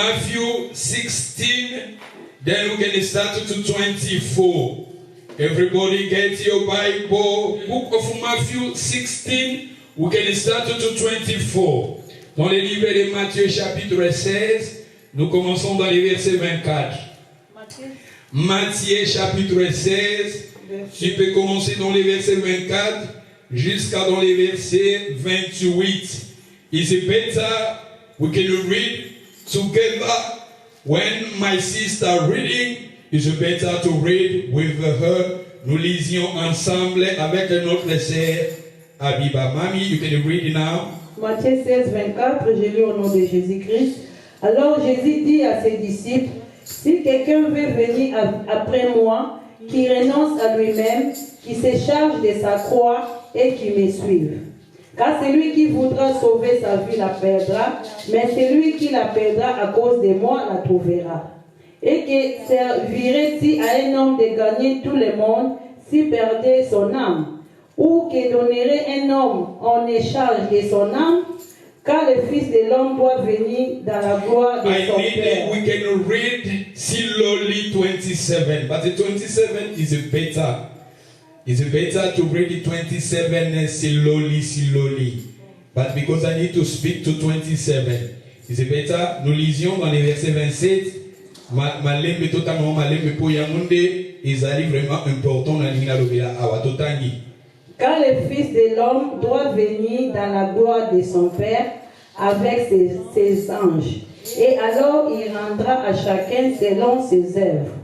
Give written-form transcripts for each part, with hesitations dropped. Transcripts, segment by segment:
Matthew 16, then we can start to 24. Everybody get your Bible. Book of Matthew 16, we can start to 24. Dans le livre de Matthieu chapitre 16, nous commençons dans les versets 24. Matthieu chapitre 16, tu peux commencer dans les versets 24 jusqu'à dans les versets 28. Is it better we can read together? When my sister reading, is it better to read with her? Nous lisions ensemble avec notre sœur Abiba. Mami, you can read now. Matthieu 16, 24, je lis au nom de Jésus-Christ. Alors Jésus dit à ses disciples, si quelqu'un veut venir après moi, qui renonce à lui-même, qui se charge de sa croix et qui me suive. Car celui qui voudra sauver sa vie la perdra, mais celui qui la perdra à cause de moi la trouvera. Et que servirait-il à un homme de gagner tout le monde s'il perdait son âme? Ou que donnerait un homme en échange de son âme? Car le Fils de l'homme doit venir dans la gloire de son Père. We can read slowly 27, but the 27 is better. It's better to read the 27 slowly. But because I need to speak to 27, it's better. Nous lisions dans les versets 27. Malembe totalement malembe pour Yamunde, ils arrivent vraiment important dans l'Ina Lobela Awa Totangi. Car le Fils de l'homme doit venir dans la gloire de son Père avec ses anges. Et alors il rendra à chacun selon ses œuvres.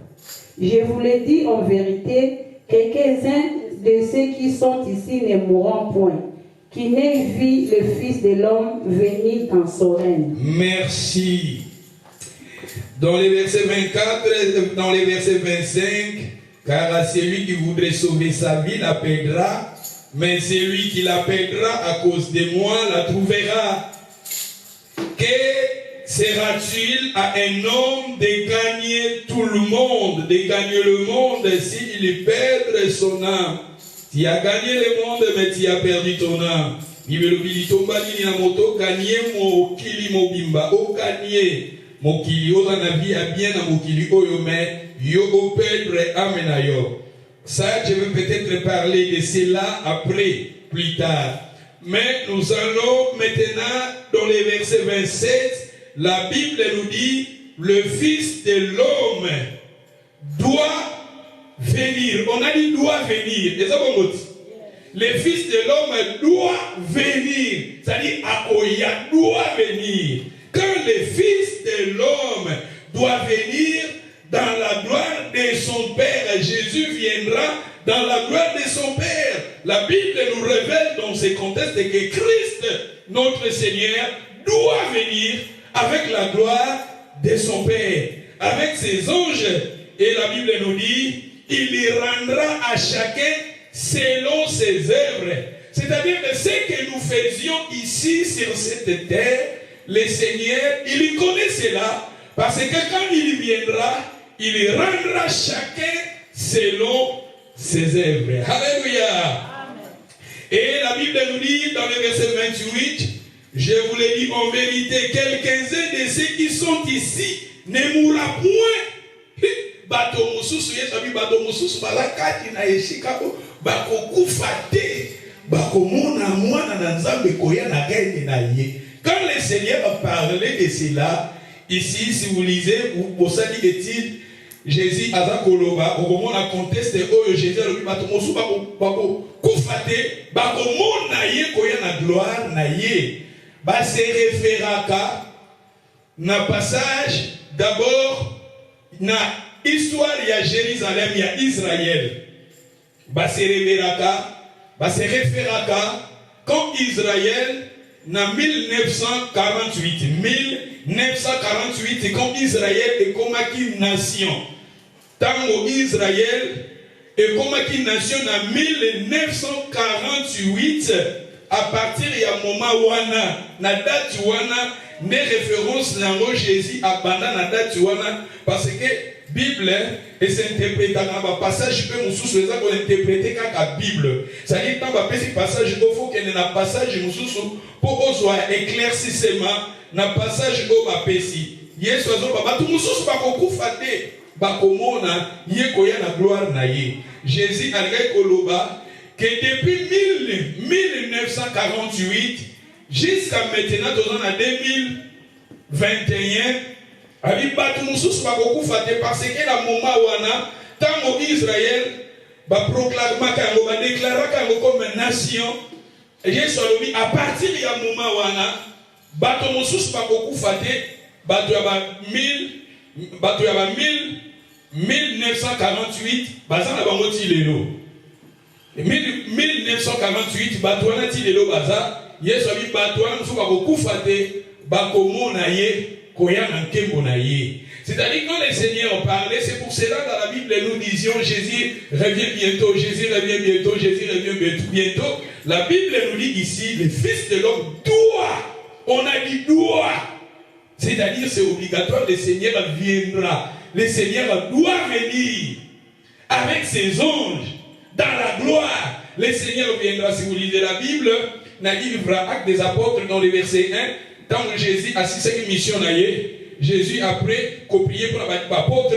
Je vous le dis en vérité, quelques-uns de ceux qui sont ici ne mourront point, qui n'aient vu le Fils de l'homme venir dans son règne. Merci. Dans les versets 24, dans les versets 25, car à celui qui voudrait sauver sa vie la perdra, mais celui qui la perdra à cause de moi la trouvera. Que sera-t-il à un homme de gagner tout le monde, de gagner le monde s'il perd son âme? Tu as gagné le monde, mais tu as perdu ton âme. Gagner mo kili mo bimba, o gagner mokili o na vie a bien na mokili oyo mais yo o perdre amena yo. Ça, je vais peut-être parler de cela après, plus tard. Mais nous allons maintenant dans les versets 27. La Bible nous dit, le Fils de l'homme doit venir. On a dit doit venir. Le Fils de l'homme doit venir. C'est-à-dire, Akoya doit venir. Quand le Fils de l'homme doit venir, dans la gloire de son Père, Jésus viendra dans la gloire de son Père. La Bible nous révèle dans ce contexte que Christ, notre Seigneur, doit venir avec la gloire de son Père, avec ses anges. Et la Bible nous dit, il y rendra à chacun selon ses œuvres. C'est-à-dire que ce que nous faisions ici sur cette terre, le Seigneur, il connaît cela, parce que quand il viendra, il rendra chacun selon ses œuvres. Alléluia. Amen. Et la Bible nous dit dans le verset 28, je vous le dis en vérité, quelques-uns de ceux qui sont ici ne mourront point. Bato mususu yesabi bato mususu balakati na yeshika bako kufate bako mona mwana na nzambe koya na gende na ye. Quand le Seigneur a parlé de cela, ici, si vous lisez, vous savez est-il, Jésus a dit koloba, au moment la conteste, oh Jésus a dit bato mususu bako kufate bako mona ye koya na gloire na ye. Ba se référaka na passage d'abord na histoire ya Jérusalem ya Israël. Ba se référaka quand Israël na 1948 quand Israël est comme une nation. Tango Israël est comme une nation en 1948 à partir ya moment wana na date wana ne référence nango Jésus abanda na date wana parce que Bible et s'interpréter dans un passage peut nous sous qu'on interpréter quand la Bible ça dit dans un petit passage il faut qu'il y ait un passage nous sous pour qu'on soit éclaircissement na passage au bapesi Yesu azoba bato mususu bakokufa te bakomona ye koya na gloire na ye. Jésus algai koloba que depuis 1948 jusqu'à maintenant dans en 2021 abi bato mususu bakokufa te parce que la moment wana tango Israël ba proclamaka yango ba déclaraka yango comme nation. Yesu alobi à partir ya moment wana bato mususu bakokufa te bato ya ba 1948 baza na bango ti lelo 1948 bato wana ti lelo baza Yesu abi bato wana mususu bakokufa te bakomona ye koya na nkembo na ye. C'est-à-dire quand le Seigneur parlait, c'est pour cela dans la Bible nous disions Jésus revient bientôt, Jésus revient bientôt, Jésus revient bientôt. La Bible nous dit ici, le Fils de l'homme doit, on a dit doit. C'est-à-dire c'est obligatoire, le Seigneur viendra. Le Seigneur doit venir avec ses anges dans la gloire. Le Seigneur viendra. Si vous lisez la Bible, dans le livre Actes des Apôtres, dans le verset 1, tant que Jésus a assisté une mission, Jésus après copié pour l'apôtre,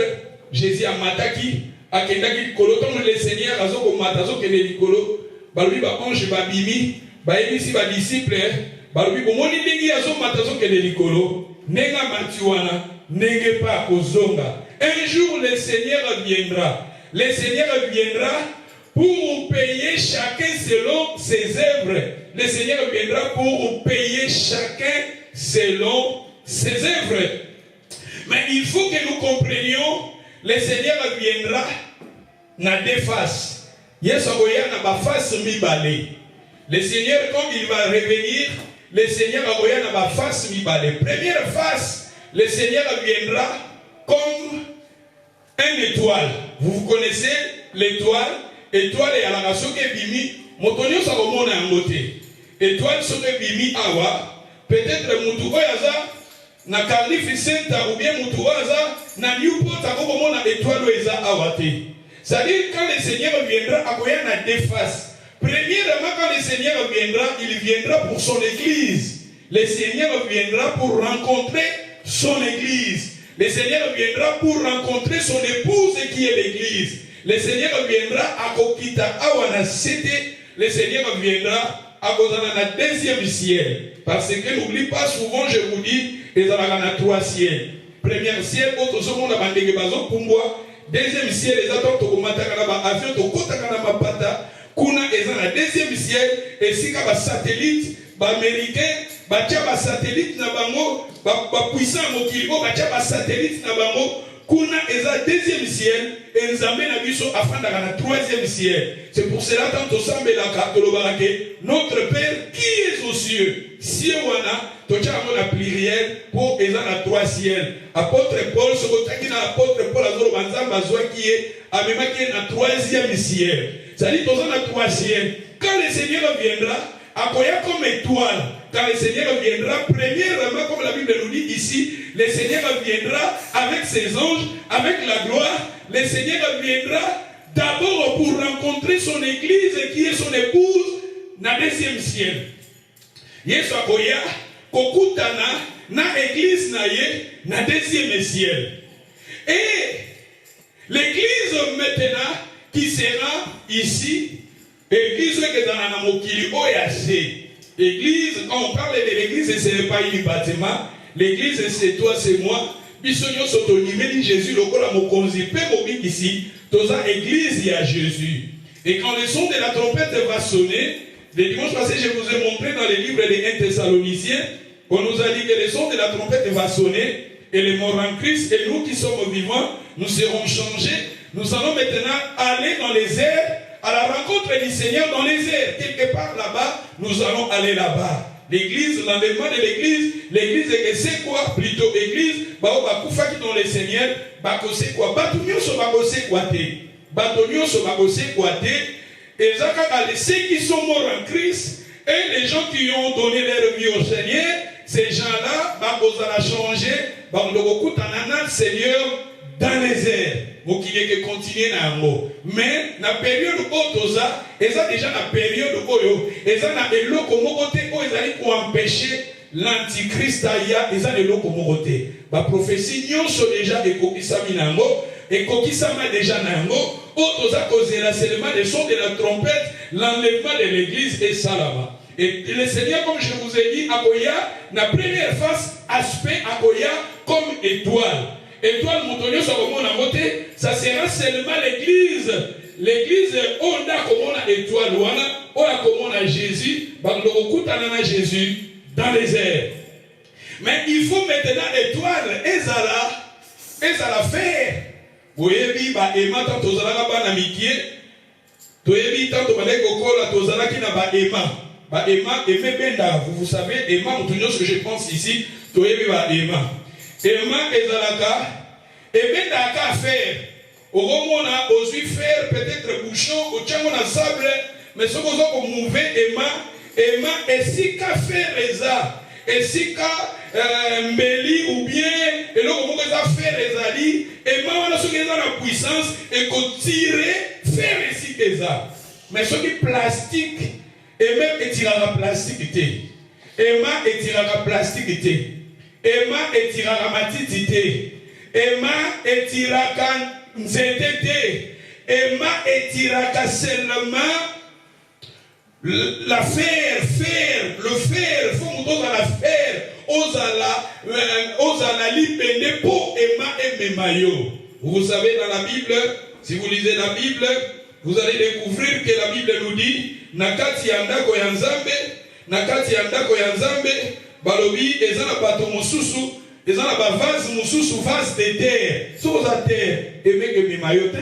Jésus a mataki, a kendaki kolo, tant que le Seigneur a zoko matazo kene likolo, balubi ba ange babimi, ba ebisi ba disciple, balubi bomoni ndingi azo matazo kene likolo, nenga matiwana, nenge pa kozonga. Un jour le Seigneur viendra. Le Seigneur viendra pour payer chacun selon ses œuvres. Le Seigneur viendra pour payer chacun selon ses œuvres. Mais il faut que nous comprenions, le Seigneur viendra na deux faces. Yesu agoya na ba face mibale. Le Seigneur quand il va revenir, le Seigneur agoya na ba face mibale. Première face, le Seigneur viendra comme une étoile. Vous connaissez l'étoile? Étoile et à la nation qui bimi, motonio sa komona yangote. Étoile soke bimi awa, peut-être mutu oyaza na Cardiff Center ou bien mutu oyaza na Newport akomona étoile oyaza awate. C'est-à-dire quand le Seigneur viendra, akoya na deux faces. Premièrement, quand le Seigneur viendra, il viendra pour son église. Le Seigneur viendra pour rencontrer son église. Le Seigneur viendra pour rencontrer son épouse qui est l'église. Le Seigneur viendra à Kokita Awana Cité. Le Seigneur viendra à Kozana deuxième ciel. Parce que n'oublie pas souvent, je vous dis, les Alagana trois ciels. Premier ciel, autre seconde, Bandege Bazo Pumbwa. Deuxième ciel, les attentes au Matakanaba, avion au Kotakanama Pata. Kuna ezana deuxième ciel. Et si ka ba satellite, ba américain, ba tia ba satellite na bango. Ba puissant mokilibo batia ba satellite na bango kuna eza deuxième ciel et nzambe na biso afanda na troisième ciel. C'est pour cela tant au sambe la katolobarake notre Père qui est aux cieux. Si wana tocha la pluriel pour eza na trois ciel. Apôtre Paul se retaki na apôtre Paul azolo banzamba zwa qui est amema qui est na troisième ciel. Ça dit toza na trois ciel. Quand le Seigneur viendra, akoya comme étoile. Quand le Seigneur viendra, premièrement, comme la Bible nous dit ici, le Seigneur viendra avec ses anges, avec la gloire. Le Seigneur viendra d'abord pour rencontrer son église qui est son épouse, na deuxième ciel. Yesu akoya, kokutana, na église na ye, na deuxième ciel. Et l'église maintenant, qui sera ici, l'église qui est dans la mokili oyase. L'église, quand on parle de l'église, ce n'est pas un bâtiment. L'église, c'est toi, c'est moi. Bisogno sotonimé Jésus, le corps à mon conzipé, ici. Toza église, il y a Jésus. Et quand le son de la trompette va sonner, le dimanche passé, je vous ai montré dans les livres des 1 Thessaloniciens, on nous a dit que le son de la trompette va sonner, et les morts en Christ, et nous qui sommes vivants, nous serons changés. Nous allons maintenant aller dans les airs, à la rencontre du Seigneur dans les airs. Quelque part là-bas, nous allons aller là-bas. L'église, l'endemain de l'église, l'église c'est quoi? Plutôt église, bakufa qui dans le Seigneur, bakose quoi? Batunyo so bakose quoi te? Batunyo so bakose quoi te? Et ceux qui sont morts en Christ, et les gens qui ont donné leur vie au Seigneur, ces gens-là, bakosala changer, bakosala le Seigneur dans les airs. Vous qui est continuer na mot. Mais na période otoza, et ça déjà na période oyo, et ça na eloko mokote ko ezali ko empêcher l'antichrist aya eza leloko moko te. Ba prophétie nyonso déjà ekokisami nango, ekokisama déjà nango, otoza kozela seulement le son de la trompette, l'enlèvement de l'église et salama. Et le Seigneur, comme je vous ai dit, akoya na première face aspect akoya comme étoile. Étoile montonio sur comment on a monté, ça sera seulement l'église. L'église, on a comme on a étoile, on a comme on a Jésus, on a Jésus dans les airs. Mais il faut maintenant étoile, ezala faire. Vous voyez, bah, ema tant tozala ba na mikie, toyebi tant tobale kokola tozala ki na ba ema. Ba ema benda, vous savez, ema montonio ce que je pense ici, toyebi ba ema. Ema ezalaka, ebenda ka faire. Au moment on a osé faire peut-être bouchon, au tchango na sable, mais ce qu'on a mouvé ema, et si ka faire eza, et si ka mbeli ou bien, et là on a faire ezali, ema on a ce qui est dans la puissance, et qu'on tire faire ici eza. Mais ce qui est plastique, et même étirera plastique té, ema étirera plastique té, ema étirera matiti té, ema étirera nzete ema etiraka seulement la faire, le faire, faut nous la faire, osala libende pour ema ememayo. Vous savez dans la Bible, si vous lisez la Bible, vous allez découvrir que la Bible nous dit nakati ya ndako ya Nzambe, balobi ezana bato mosusu. Ils ont la vase mususu vase de terre. Sur la terre, et même que mimayote.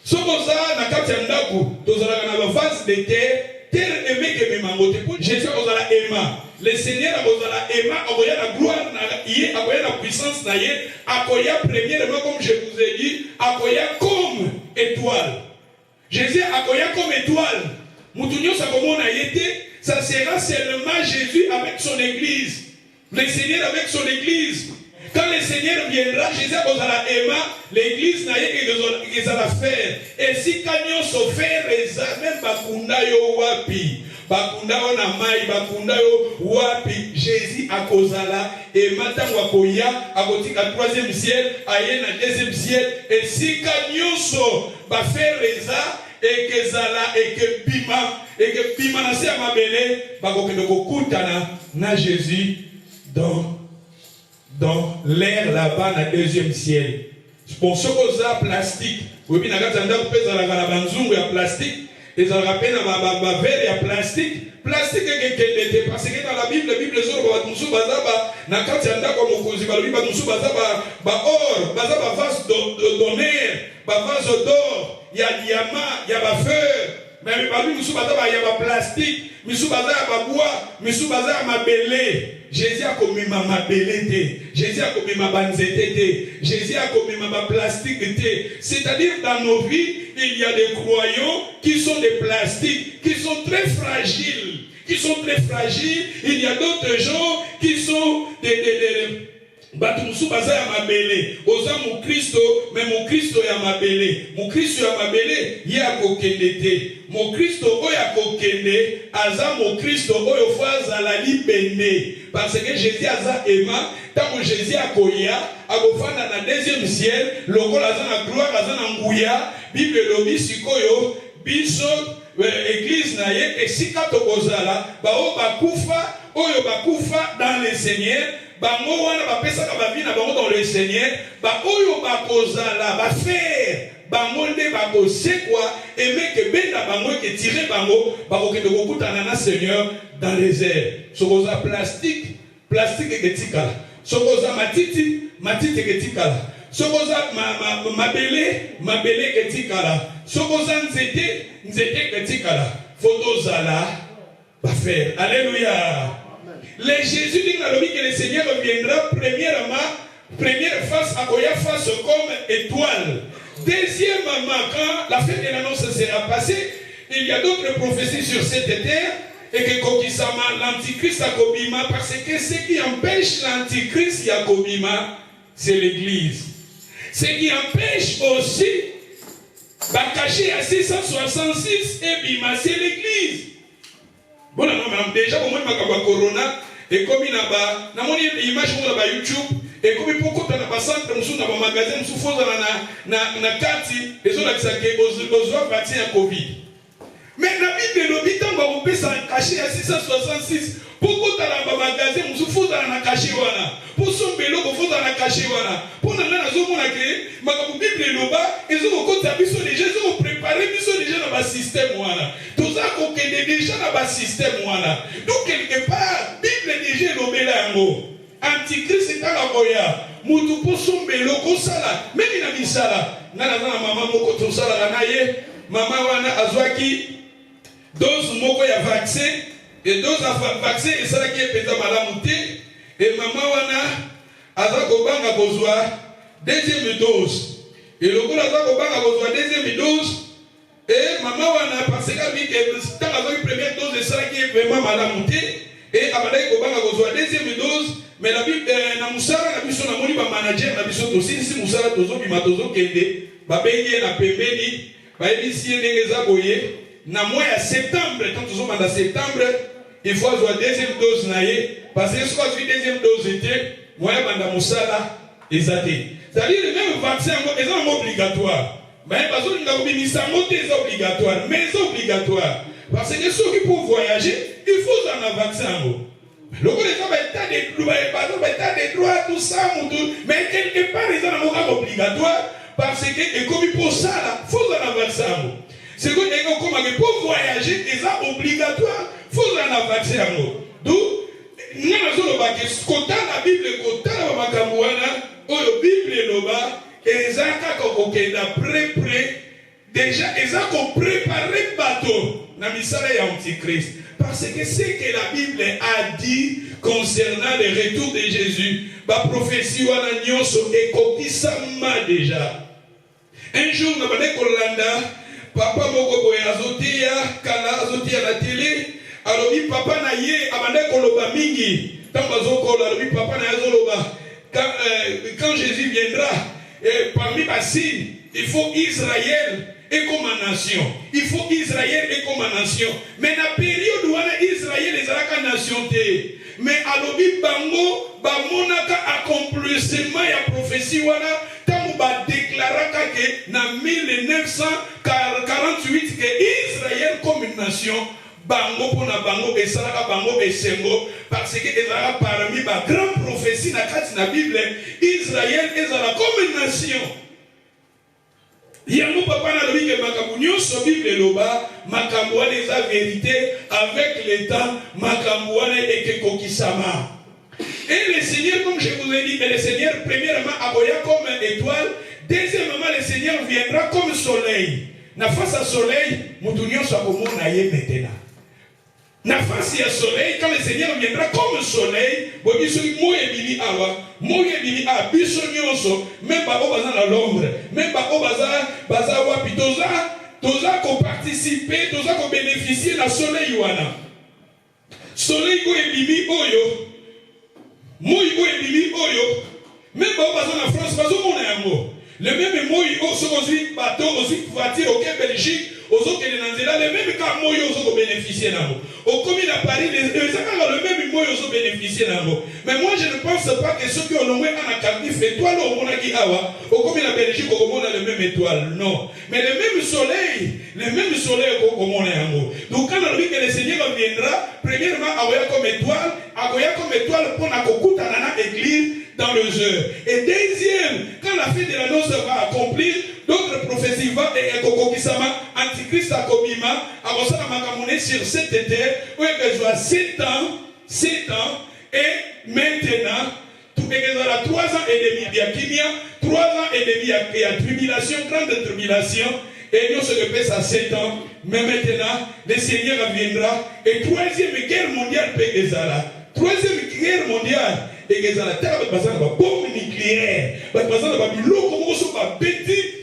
Sur ça, na kati ndaku, tozala na vase de terre, terre et même que mimamote. Jésus ozala ema. Le Seigneur ozala ema, akoya la gloire na yé, akoya la puissance na yé, akoya premièrement comme je vous ai dit, akoya comme étoile. Jésus akoya comme étoile. Mutunyo sa komona yete, ça sera seulement Jésus avec son église. Le Seigneur avec son église. Quand le Seigneur viendra, Jésus posera Emma, l'église n'a rien qu'ils à faire. Et si Kanyon se fait, même Bakunda yo wapi, Bakunda yo na mai, Bakunda yo wapi, Jésus a causala, et maintenant wakoya, a côté à troisième ciel, aïe na deuxième ciel, et si Kanyon se faire et que Zala, et que Bima na se amabele, Bakokendo kokutana na Jésus. Dans l'air là-bas, dans le deuxième ciel. Pour ce qu'on a plastique, oui, il y a un plastique, et ça rappelle un verre et un plastique. Plastique, parce que dans la Bible, la Bible, il y a diamant, il y a feu. Mais parmi nous, il y a plastique, il y a bois, il y a belé. Jésus a commis ma belé, Jésus a commis ma banzete, Jésus a commis ma plastique. C'est-à-dire dans nos vies, il y a des croyants qui sont des plastiques, qui sont très fragiles. Il y a d'autres gens qui sont des Batumusu baza ya mabele oza mu Kristo mais mu Kristo ya mabele ya kokende te mu Kristo oya kokende aza mu Kristo oyo faza la libende parce que Jésus aza ema tant Jésus akoya akofanda na deuxième ciel lokola aza na gloire aza na nguya Bible lobi sikoyo biso église na ye esika tokozala bao bakufa oyo bakufa dans le Seigneur. Bango wana bapesa ka bavi na bango dans le Seigneur, ba oyo bakozala ba faire, bango nde bakosekwa aimer que benda bango ke tirer bango, bakokende kokutana na Seigneur dans les airs. Sokoza plastique eketikala. Sokoza matiti eketikala. Sokoza mabele eketikala. Sokoza nzete eketikala. Fotozala ba faire. Alléluia. Les Jésus dit que le Seigneur viendra première face à Koya face comme étoile. Deuxièmement, quand la fête de l'annonce sera passée, il y a d'autres prophéties sur cette terre et que Kokisama, l'antichrist à Kobima, parce que ce qui empêche l'antichrist à Kobima, c'est l'église. Ce qui empêche aussi Bakaché à 666 et Bima, c'est l'église. Bon, déjà, au moins, Corona. et comme il a na moni image pour la YouTube et comme pourquoi tu n'as pas centre musu na magasin musu foza na kati et zo la kisake ozwa vaccin ya Covid. Mais la Bible le bitan ba ko pesa caché à 666 pourquoi tu as un magasin musu foza na caché wana pour son belo ko foza na caché wana pour na na zo mona ke makabu Bible lo ba ezo ko kota biso déjà zo préparer biso déjà na ba système wana toza ko kende déjà na ba système wana donc quelque part Bible déjà lo bela yango Antichrist est à la boya mutu po son belo ko sala même na bisala na mama moko to sala na ye mama wana azwaki dose moko ya vaccin et dose ya vaccin et ça qui est peza malamu te et mama wana aza kobanga kozwa deuxième dose et le gars aza kobanga kozwa deuxième dose et mama wana parce que tant azwaki première dose et ça qui est vraiment malamu te et abandaki kobanga kozwa deuxième dose mais la Bible na musala na biso na moni ba manager na biso to si musala tozo bima tozo kende ba bengi na pembeni ba ebisi ndenge za boye na mois ya septembre quand tozo manda septembre il faut avoir deuxième dose na ye parce que soit une deuxième dose était mois banda musala ezate c'est-à-dire le même vaccin est obligatoire mais parce que nous bimisa moté est obligatoire mais c'est obligatoire parce que ceux qui peuvent voyager il faut un vaccin. Le gouvernement état de droit, tout ça, mais quelque part, ils ont un obligatoire parce que, comme pour ça, il faut un vaccin. C'est que, comme pour voyager, ils sont obligatoires, il faut un vaccin. Donc, nous avons la Bible, la Bible, déjà, ils ont préparé le bateau dans le Antichrist. Parce que ce que la Bible a dit concernant le retour de Jésus, la prophétie est kokisama déjà. Un jour, nous avons Kolanda, papa moko azotia kala azotia la télé, alors papa na ye abandé koloba mingi, tant bazokola alors papa na yazoloba quand Jésus viendra parmi les signes, il faut Israël et comme nation. Il faut Israël et comme nation. Mais dans la période où Israël est la nation, mais à l'obi bango, bamonaka accomplissement ya prophétie wana, tamu ba déclaraka que dans 1948 que Israël comme une nation, bango pona bango esalaka bango esengo parce que ezala parmi ba grand prophétie na kati na Bible, Israël ezala comme une nation. Yango papa na lobi ke makambo nyonso Bible loba makambo wana eza vérité avec le temps makambo wana ekekokisama. Et le Seigneur, comme je vous ai dit, le Seigneur premièrement aboya comme étoile, deuxièmement le Seigneur viendra comme soleil. Na face à soleil, mutu nyonso akomona ye maintenant. Na face à soleil, quand le Seigneur viendra comme soleil, bobiso moye bili awa, moye bili a biso nyonso, même ba obaza na l'ombre, même ba obaza wapi toza ko participer, toza ko bénéficier na soleil wana. Soleil ko ebimi oyo, moye ko ebimi oyo, même ba obaza na France bazo mona yango. Le même moye aussi bateau aussi voiture au Belgique, aux autres le même cas moye aussi bénéficier na mo. Au commis à Paris, le même moyen aussi bénéficier d'abord. Mais moi je ne pense pas que ceux qui ont nommé un actif étoile au monde qui awa, au commis la Belgique au monde a le même étoile. Non. Mais le même soleil au monde est amour. Donc quand on dit que le Seigneur viendra, premièrement, agoya comme étoile pour la kokuta dans l'église dans le heures. Et deuxième, quand la fin de la noce va accomplir, d'autres prophéties vont et kokokisama, Antichrist a komima, abosana makamone sur cette terre, où il y a 7 ans, et maintenant, tout est à 3 ans et demi, il y a kimia, 3 ans et demi, il y a tribulation, grande tribulation, et nous se répète à 7 ans, mais maintenant, le Seigneur viendra, et troisième guerre mondiale, troisième guerre mondiale, et ils ont la terre de la bombe nucléaire, parce que la biloko comme ça va péter.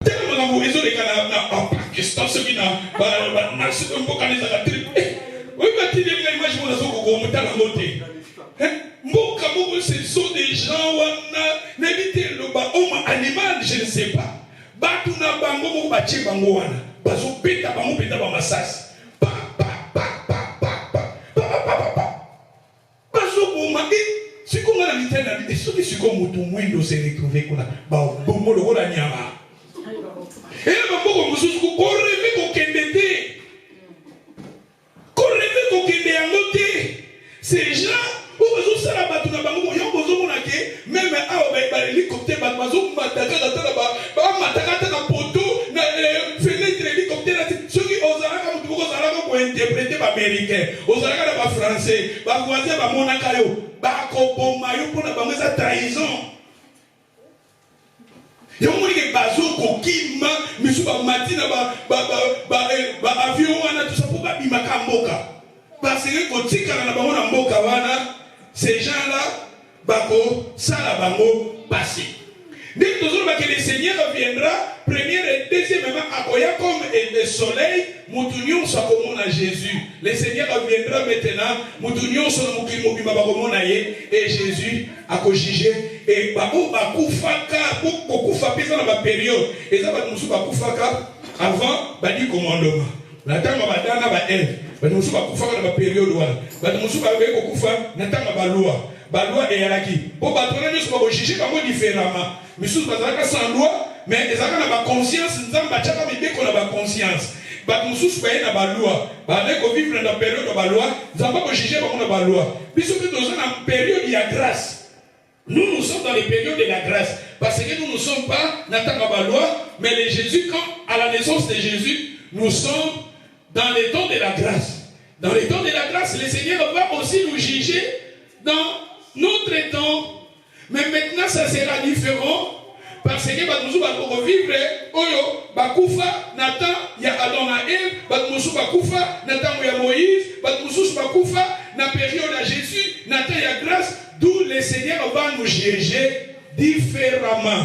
Tellement la maison de Canada, Pakistan, ce qui n'a pas un peu canalisé la tribu. Oui, mais tu as l'image de la zone où on est à la montée. Ce sont des gens qui n'évitent le homme animal, je ne sais pas. Batuna bango bachi bango wana. Bazo peta bamasas. Bazo fait la vie. Ceux qui sont comme Mutumwindo se retrouver comme là. Bah, bon, le rôle à Nyama. Et là, beaucoup de choses qu'on rêve qu'on kende. Qu'on rêve qu'on kende à noter. Ces gens, où vous savez la bataille, vous avez besoin de même à l'hélicoptère, vous avez besoin de poteau, fenêtre hélicoptère. Ceux qui osent interpréter les Américains, osent les Français, les voisins, les Monakayo, les pour la trahison. Il y a des gens qui ont des matina avion tout ça pour bimaka mboka. Parce que quand tu as mboka wana, ces gens-là, bako sala bango passé. Dès que le Seigneur reviendra, première et deuxièmement, akoya comme le soleil, moutunion soit comme à Jésus. Le Seigneur reviendra maintenant, moutunion soit comme et Jésus a jugé. Et bako bakufaka, bakufaka pesa dans la période. Et ça va nous bakufaka avant badi commandement. La tama badana ba Ève. Badi nous bakufaka dans la période wana. Badi nous bakufaka na tama ba loi. Ba loi et yaraki. Bo batona nous ba juger comme différemment. Mais sous bazaka sans loi, mais ils ont la conscience, nous avons la conscience. Nous sommes pas la loi. Nous vivons dans la période de la loi. Nous n'avons pas jugé la loi. Puisque nous sommes dans la période de la grâce. Nous sommes dans les périodes de la grâce. Parce que nous ne sommes pas dans la loi, mais les Jésus, quand à la naissance de Jésus, nous sommes dans les temps de la grâce. Dans les temps de la grâce, le Seigneur va aussi nous juger dans notre temps. Mais maintenant, ça sera différent. Parce que nous allons vivre, Oyo, Bakoufa, Nathan, il y a Adam et Ève, Bakoufa, Bakoufa, Nathan, il y a Moïse, Bakoufa, Bakoufa, dans la période de Jésus, Nathan, il y a grâce, d'où le Seigneur va nous juger différemment.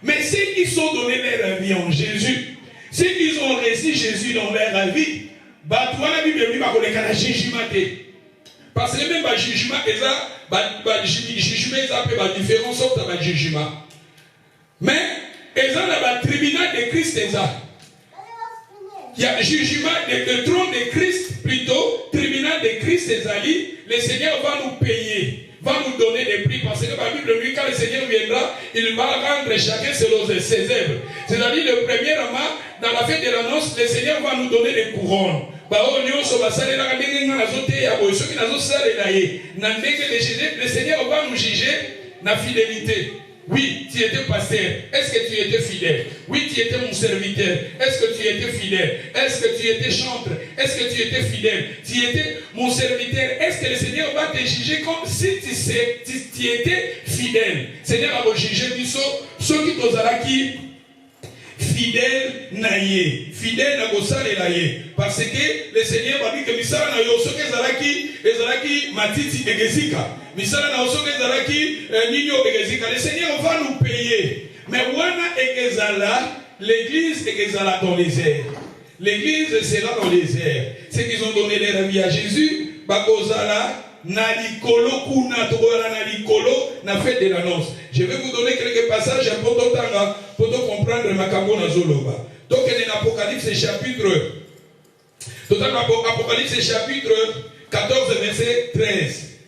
Mais ceux qui sont donnés leur vie en Jésus, ceux qui ont reçu Jésus dans leur vie, la Bible dit qu'il y a un jugement. Parce que même le jugement, jugement est un peu différent, sauf que le jugement. Mais, ils ont le tribunal de Christ. Il y a le jugement, le trône de Christ, plutôt, tribunal de Christ, le Seigneur va nous payer, va nous donner des prix. Parce que la Bible dit, quand le Seigneur viendra, il va rendre chacun selon ses œuvres. C'est-à-dire, le premier moment, dans la fête de l'annonce, le Seigneur va nous donner des couronnes. Le Seigneur va nous juger la fidélité. Oui, tu étais pasteur. Est-ce que tu étais fidèle? Oui, tu étais mon serviteur. Est-ce que tu étais fidèle? Est-ce que tu étais chantre? Est-ce que tu étais fidèle? Tu étais mon serviteur. Est-ce que le Seigneur va te juger comme si tu étais fidèle? Seigneur va juger ceux qui t'osent qui fidèle naïe, fidèle na gosale naïe, parce que le Seigneur va dire que misala na yo soke ezalaki matiti egezika, misala na yo soke ezalaki nino egezika. Le Seigneur va nous payer, mais wana egezala, l'église egezala dans les airs, l'église sera dans les airs. Ceux qui ont donné leur vie à Jésus, bakozala na likolo kuna tokola na likolo na fête de l'annonce. Je vais vous donner quelques passages pour comprendre makambo na zoloba. Donc en Apocalypse chapitre Apocalypse chapitre 14 verset 13.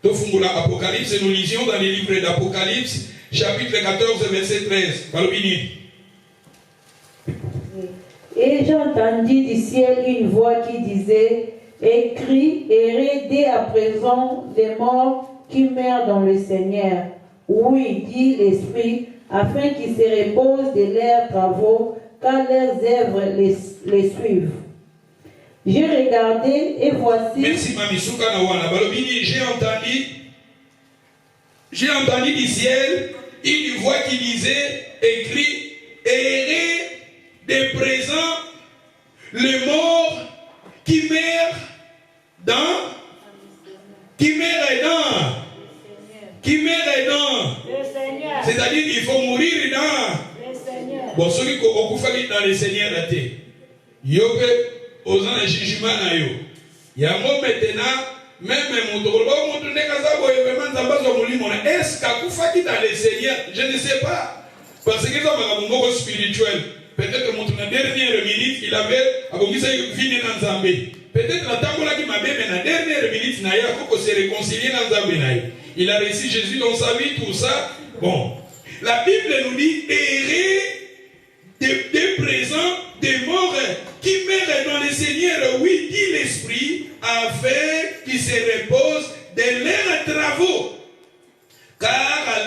Donc fungula Apocalypse, nous lisions dans les livres d'Apocalypse chapitre 14 verset 13. Balobini. Et j'entendis du ciel une voix qui disait: écris et aidez à présent les morts qui meurent dans le Seigneur. Oui, dit l'Esprit, afin qu'ils se reposent de leurs travaux, car leurs œuvres les suivent. J'ai regardé et voici. Merci, Mami Souka Nawana. Balobini, j'ai entendu du ciel une voix qui disait: écris et aidez de présent les morts qui meurent dans c'est-à-dire il faut mourir dans le Seigneur. Bon, ceux qui ont dans le Seigneur là t'es yoke aux ans de jugement na yo yango maintenant même mon ne kaza vraiment zambazo mulimo est-ce qu'akufaki dans le Seigneur, je ne sais pas, parce que ça m'a beaucoup spirituel. Peut-être mon dernière minute il avait abongisa vini na Nzambe. Peut-être la tambola qui m'a bien mais la dernière minute na ya koko se réconcilier na Nzambe na ye. il a reçu Jésus dans sa vie, tout ça. Bon, la Bible nous dit, errer des présents, des morts qui meurent dans le Seigneur, oui, dit l'Esprit, afin qu'ils se reposent de leurs travaux. Car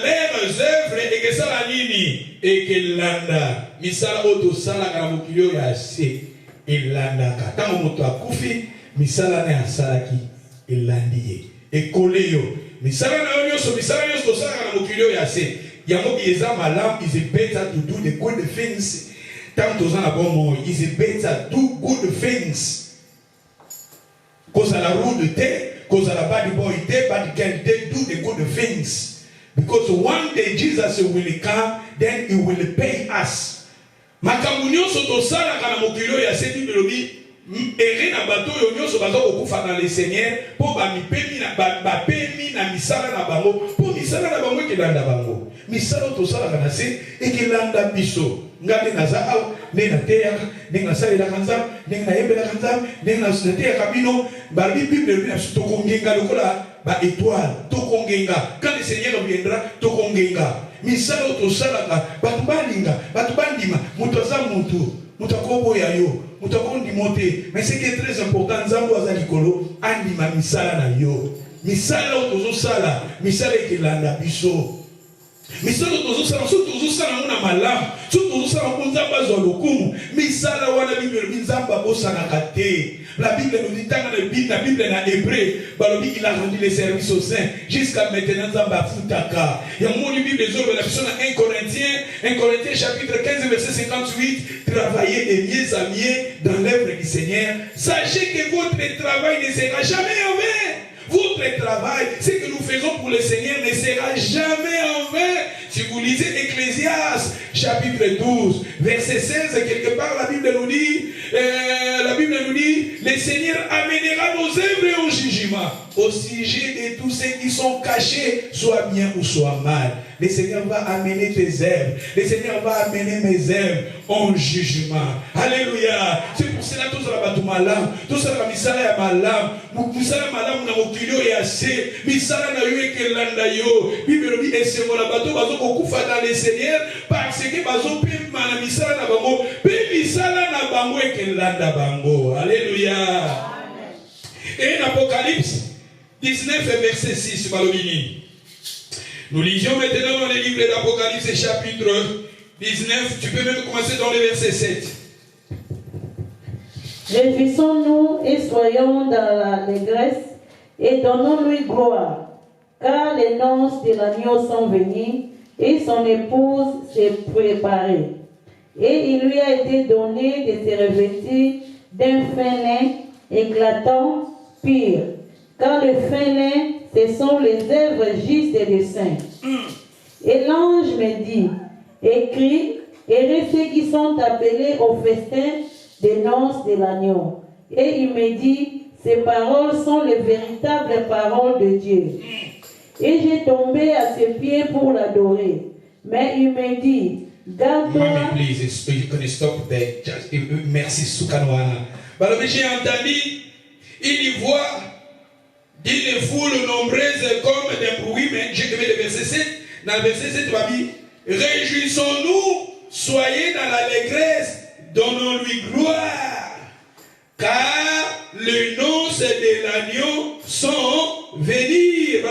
leurs œuvres et que ça la nini et que landa misala oto sala kana mukilio ya se elanda kata moto akufi misala na salaki elandi e koleo misala na onyo misala yo sala kana mukilio ya se yango bieza malam is better to do the good things tant tozana bon is better do good things cause la route de te cause la bad boy te bad girl te do the good things. Because one day Jesus will come, then he will pay us. Makamunyo soto sala kana mokilo ya seti belobi ere na bato yo nyoso bazo okufa dans le Seigneur po ba mipemi na ba pemi na misala na bango po misala na bango kelanda bango misala to sala kana se ekelanda biso ngade na za ne na teya ne na sala la kanza ne na yebela kanza ne na teya kabino ba Bible na to kongenga lokola ba étoile to kongenga quand le Seigneur viendra to kongenga misala to sala batu balinga batu bandima mutaza mutu mutakobo ya yo mutakondi mote mais ce qui est très important nzambo azalikolo andima misala na yo misala otozo sala misala ekelanda biso misala otozo sala so tozo sala mona malamu so tozo sala konzamba zo lokumu misala wana Bible binzamba bosana kate. La Bible nous dit dans la Bible en hébreu, balobi il a rendu les services aux saints jusqu'à maintenant zamba futaka. Il y a mon Bible les autres la version 1 Corinthiens chapitre 15 verset 58, travaillez de mieux en mieux dans l'œuvre du Seigneur. Sachez que votre travail ne sera jamais en vain. Votre travail, ce que nous faisons pour le Seigneur ne sera jamais en vain. Si vous lisez Ecclésiaste chapitre 12 verset 16, quelque part la Bible nous dit le Seigneur amènera nos œuvres au jugement au sujet de tous ceux qui sont cachés, soit bien ou soit mal. Le Seigneur va amener tes œuvres. Le Seigneur va amener mes œuvres en jugement. Alléluia. C'est pour cela que tout ça va tout malam. Tout ça va misala ya malam. Misala malam na mokilio ya se. Misala na yo ekelanda yo. Bible dit esengo na bato bazo kokufa dans le Seigneur parce que bazo pema na misala na bango. Pe misala na bango ekelanda bango. Alléluia. Et en Apocalypse 19 verset 6 malobini. Nous lisions maintenant dans les livres d'Apocalypse chapitre 19. Tu peux même commencer dans le verset 7. Réjouissons-nous et soyons dans l'allégresse et donnons-lui gloire, car les noces de l'agneau sont venues et son épouse s'est préparée. Et il lui a été donné de se revêtir d'un fin lin éclatant pur, car le fin lin, ce sont les œuvres justes des saints. Et l'ange me dit, écris, et ceux qui sont appelés au festin des noces de l'agneau. Et il me dit, ces paroles sont les véritables paroles de Dieu. Et j'ai tombé à ses pieds pour l'adorer. Mais il me dit, garde-toi. Merci, Soukanouana. J'ai entendu, il y voit d'une foule nombreuse comme des bruits, mais j'ai donné le verset 7. Dans le verset 7, tu vas dire, réjouissons-nous, soyez dans l'allégresse, donnons-lui gloire, car les noces de l'agneau sont venues.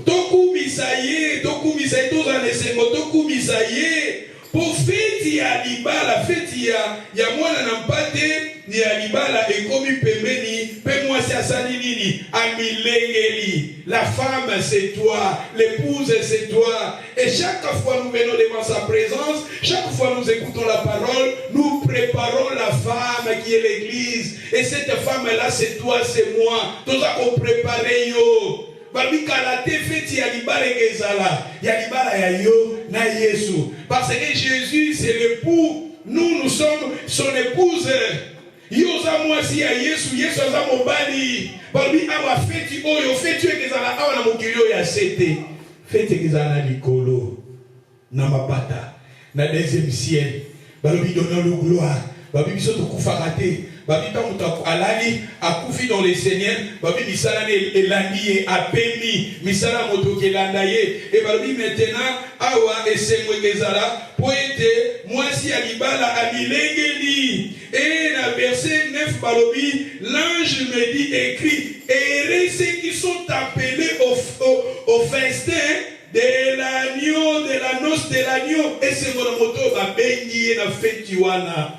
Toku misaye, tous en esengo, toku misaye. Pour fête ya libala, fête ya mwana na mpate ni ya libala ekomi pembeni, pe mwasi asali nini amilengeli. La femme c'est toi, l'épouse c'est toi. Et chaque fois nous venons devant sa présence, chaque fois nous écoutons la parole, nous préparons la femme qui est l'église. Et cette femme là c'est toi, c'est moi. Tous qu'on prépare yo. Parce que Jésus c'est l'époux, nous sommes son épouse. Yosa moi si ya Yesu, Yesu aza mobali. Balobi awa feti oyo, feti ekezala awa na mokili ya sete. Feti ekezala na likolo, na mabata, na deuxième ciel. Balobi donnons le gloire. Balobi biso to kufaka te. babi tamuta alali akufi dans les Seigneurs babi misala ne elandi apemi misala moto kelandaye et babi maintenant awa esemwe kezala pour être moi si alibala amilengeli et dans verset 9 balobi l'ange me dit écrit et ceux qui sont appelés au festin de l'agneau, de la noce de l'agneau. Et c'est mon moto va bénir la fête Tiwana.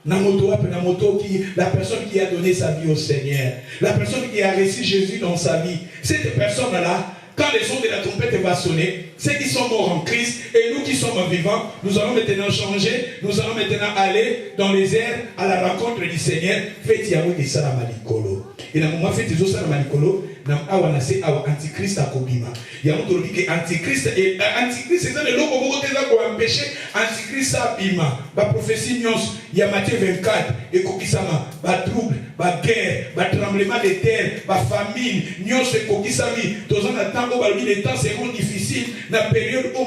La personne qui a donné sa vie au Seigneur. La personne qui a reçu Jésus dans sa vie. Cette personne-là, quand le son de la trompette va sonner, ceux qui sont morts en Christ et nous qui sommes vivants, nous allons maintenant changer, nous allons maintenant aller dans les airs à la rencontre du Seigneur. Faites Yahweh et Salam Alikolo. Et dans le moment fait des Salam Alikolo, dans Awanase, Antichrist à Kobima. Il y a un autre qui est Antichrist et Antichrist, c'est ça le logo pour empêcher Antichrist à Bima. La prophétie Nyons, il y a Matthieu 24, et Kokisama, ba trouble, ba guerre, ba tremblement de terre, ba famine, Nyons et Kokisami, dans un temps où les temps seront difficiles, dans la période où on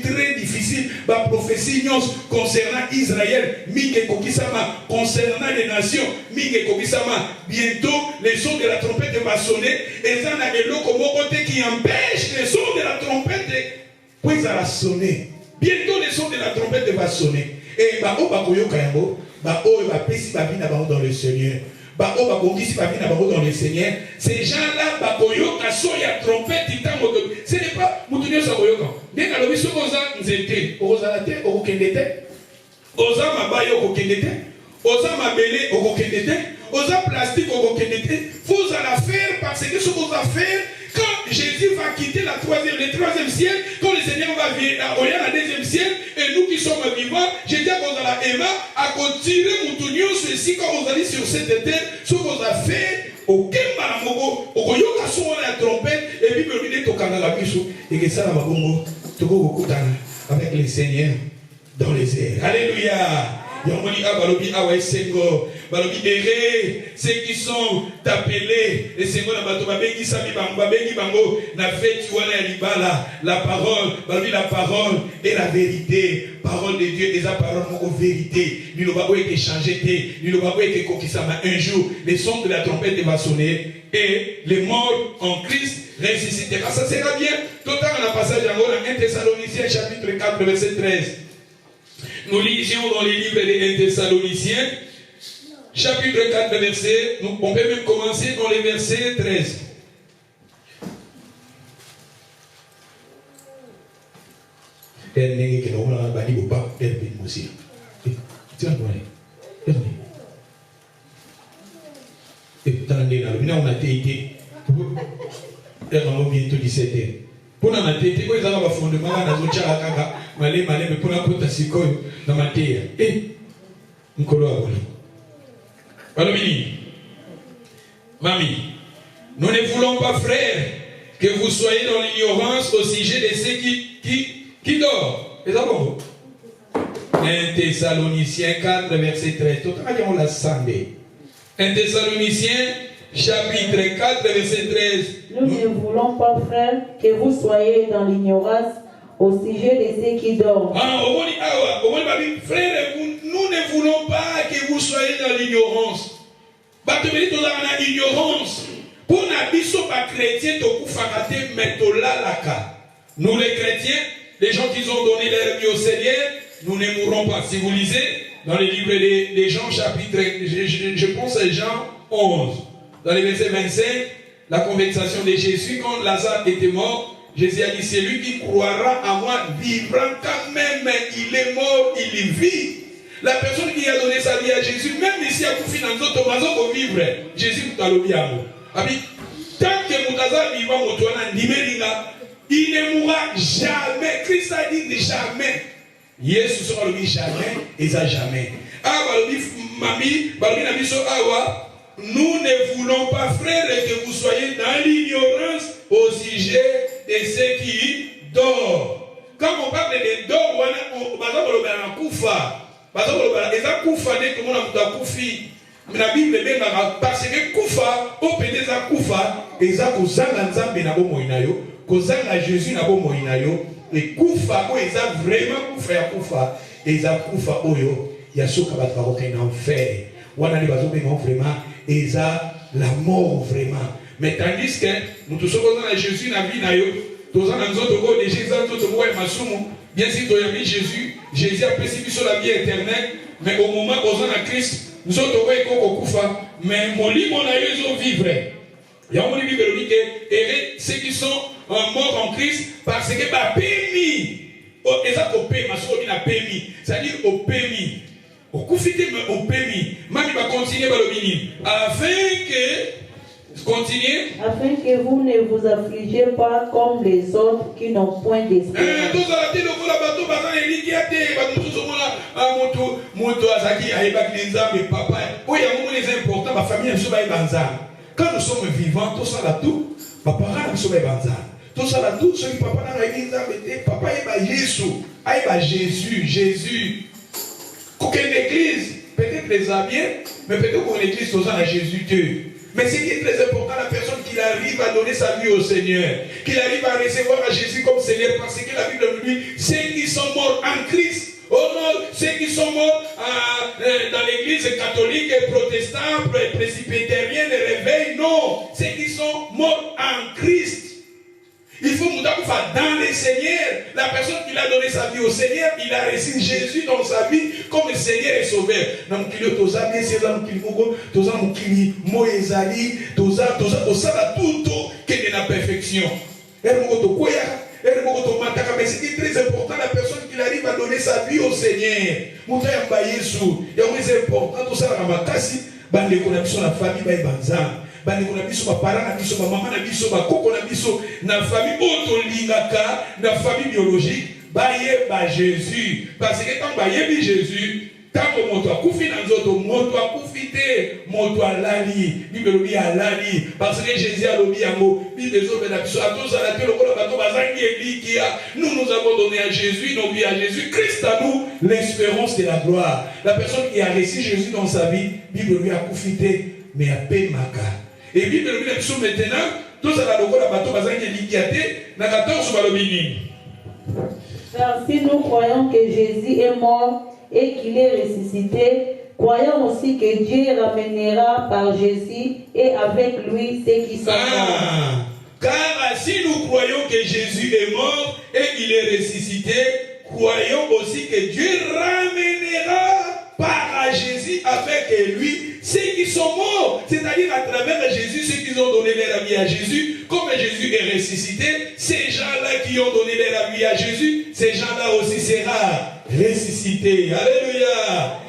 très difficile, ba prophétie Nyons concernant Israël, Mike Kokisama, concernant les nations, Mike Kokisama, bientôt les sons de la trompette va sonner, et ça n'a que l'autre côté qui empêche les sons de la trompette, puis ça va sonner. Bientôt les sons de la trompette va sonner. Et bah oh bah koyo kayambo, bah oh bah pesi bah vina bah dans le Seigneur, bah oh bah bongisi bah vina bah dans le Seigneur. Ces gens-là bah koyo kaso ya trompette itango. Ce n'est pas mutunyo sa koyo kan. Dès que le biso oza nzete, oza la terre, okendete, oza mabayo okendete, oza mabele okendete, oza plastique okendete. Faut à la faire parce que ce qu'on va faire. Quand Jésus va quitter le troisième ciel, quand le Seigneur va venir au deuxième ciel, et nous qui sommes vivants, j'ai dit à Gonzala Emma, à continuer Moutounio, ceci, quand vous allez sur cette terre, ce qu'on a fait, aucun maramogo, au yoga son la trompette, et puis me dit au canal et que ça va bongo, avec les seigneurs dans les airs. Alléluia. Yamoni abalobi awa sengo balobi ere ceux qui sont appelés les sengo na bato babengi sami babengi bango na fête wana ya libala la parole balobi la parole et la vérité parole de Dieu et la parole moko vérité ni lo babo eke changer te ni lo babo eke kokisama un jour les sons de la trompette va sonner et les morts en Christ ressusciteront. Ça sera bien total on a passage en 1 Thessaloniciens chapitre 4 verset 13. Nous lisions dans les livres des Thessaloniciens, chapitre 4, verset, on peut même commencer dans les versets 13. Pour la tête, ils ont un fondement dans le chakaka, malé, mais pour la côte à Sikoy, dans ma terre. Et, Nkolo Mami, nous ne voulons pas, frère, que vous soyez dans l'ignorance au sujet de ceux qui dorment. Et ça, bon. 1 Thessaloniciens 4, verset 13. Tout le monde l'a sandé. 1 Thessaloniciens chapitre 4, verset 13. Nous ne voulons pas, frère, que vous soyez dans l'ignorance au sujet de ceux qui dorment. Frère, nous ne voulons pas que vous soyez dans l'ignorance. Pour les chrétiens, nous les chrétiens, les gens qui ont donné leur vie au Seigneur, nous ne mourrons pas. Si vous lisez dans les livres des Jean, chapitre, je pense à Jean 11, dans les versets 25, la conversation de Jésus, quand Lazare était mort, Jésus a dit, c'est lui qui croira à moi vivra quand même. Il est mort, il vit. La personne qui a donné sa vie à Jésus, même ici à Koufi, dans notre maison, pour vivre, Jésus vous a l'oublié à moi. Tant que Moutaza vivant, il ne mourra jamais. Christ a dit jamais. Jésus sera le jamais et ça jamais. Mami, nous ne voulons pas, frère, que vous soyez dans l'ignorance au sujet de ceux qui dorment. Quand on parle de dorment, on parle de Koufa. La Bible parce que Koufa, au pédeza Koufa, eza kozanga nzambe na bomo inayo, kozanga Jésus na bomo inayo, et Koufa, eza vraiment Koufa ya Koufa, eza Koufa oyo, ya soka batba en enfer. wana les bazo vraiment et ça la mort vraiment. Mais tandis que nous tous sommes dans Jésus na vie na yo, tous en nous autres de Jésus autres moi masumu, bien sûr tu as mis Jésus a précipité sur la vie éternelle, mais au moment où on a Christ, nous autres on kufa, mais mon lit mon aïeux ont vivre. Il y a un livre qui dit que ceux qui sont morts en Christ parce que bah permis, et ça au permis, c'est-à-dire au permis. Au confité mais au permis. Mami va continuer par le mini afin que vous ne vous affligez pas comme les autres qui n'ont point d'espérance. Quand nous sommes vivants, tout ça là tout, papa nous sommes banzan. Tout ça là tout, celui papa dans l'église papa est Jésus. Qu'aucune église, peut-être les a bien, mais peut-être qu'une église tout ça à Jésus Dieu. Mais ce qui est très important, la personne qui arrive à donner sa vie au Seigneur, qu'il arrive à recevoir à Jésus comme Seigneur, parce que la Bible nous dit, ceux qui sont morts en Christ. Oh non, ceux qui sont morts dans l'église catholique, protestante, presbytérienne, réveil, non. Ceux qui sont morts en Christ. Il faut nous faire dans le Seigneur. La personne qui a donné sa vie au Seigneur, il a reçu Jésus dans sa vie comme le Seigneur et Sauveur. La perfection. Mais c'est très important, la personne qui arrive à donner sa vie au Seigneur. C'est important, tout ça, la famille, bandeko na biso parents na biso maman na biso koko na biso na famille otolingaka na famille biologique ba Jésus parce que quand bayebi Jésus tant moto akufi na nzoto moto akufi te moto alali bible lobi alali parce que Jésus a lobi yango bible zobe na biso atozala te lokola bato bazangi elikia nous avons donné à Jésus nos vies à Jésus Christ à nous l'espérance de la gloire. La personne qui a reçu Jésus dans sa vie bible lui a akufi te mais a pemaka. Et puis, maintenant, tout ça, si nous croyons que Jésus est mort et qu'il est ressuscité, croyons aussi que Dieu ramènera par Jésus et avec lui ceux qui sont morts. Car si nous croyons que Jésus est mort et qu'il est ressuscité, croyons aussi que Dieu ramènera par Jésus avec lui ceux qui sont morts, c'est-à-dire à travers Jésus, ceux qui ont donné leur vie à Jésus, comme Jésus est ressuscité, ces gens-là qui ont donné leur vie à Jésus, ces gens-là aussi seront ressuscités. Alléluia.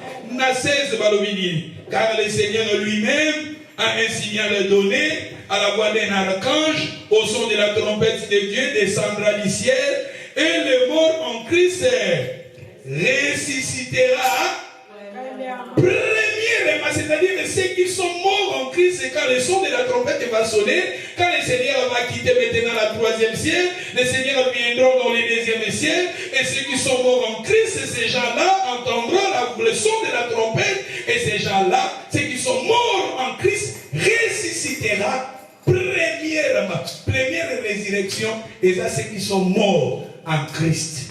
Car le Seigneur lui-même a un signal donné à la voix d'un archange, au son de la trompette de Dieu descendra du ciel, et le mort en Christ ressuscitera. Premièrement, c'est-à-dire que ceux qui sont morts en Christ, c'est quand le son de la trompette va sonner, quand le Seigneur va quitter maintenant la troisième ciel, le Seigneur viendra dans le deuxième ciel, et ceux qui sont morts en Christ, ces gens-là entendront le son de la trompette, et ces gens-là, ceux qui sont morts en Christ, ressuscitera premièrement, première résurrection, et ça, ceux qui sont morts en Christ.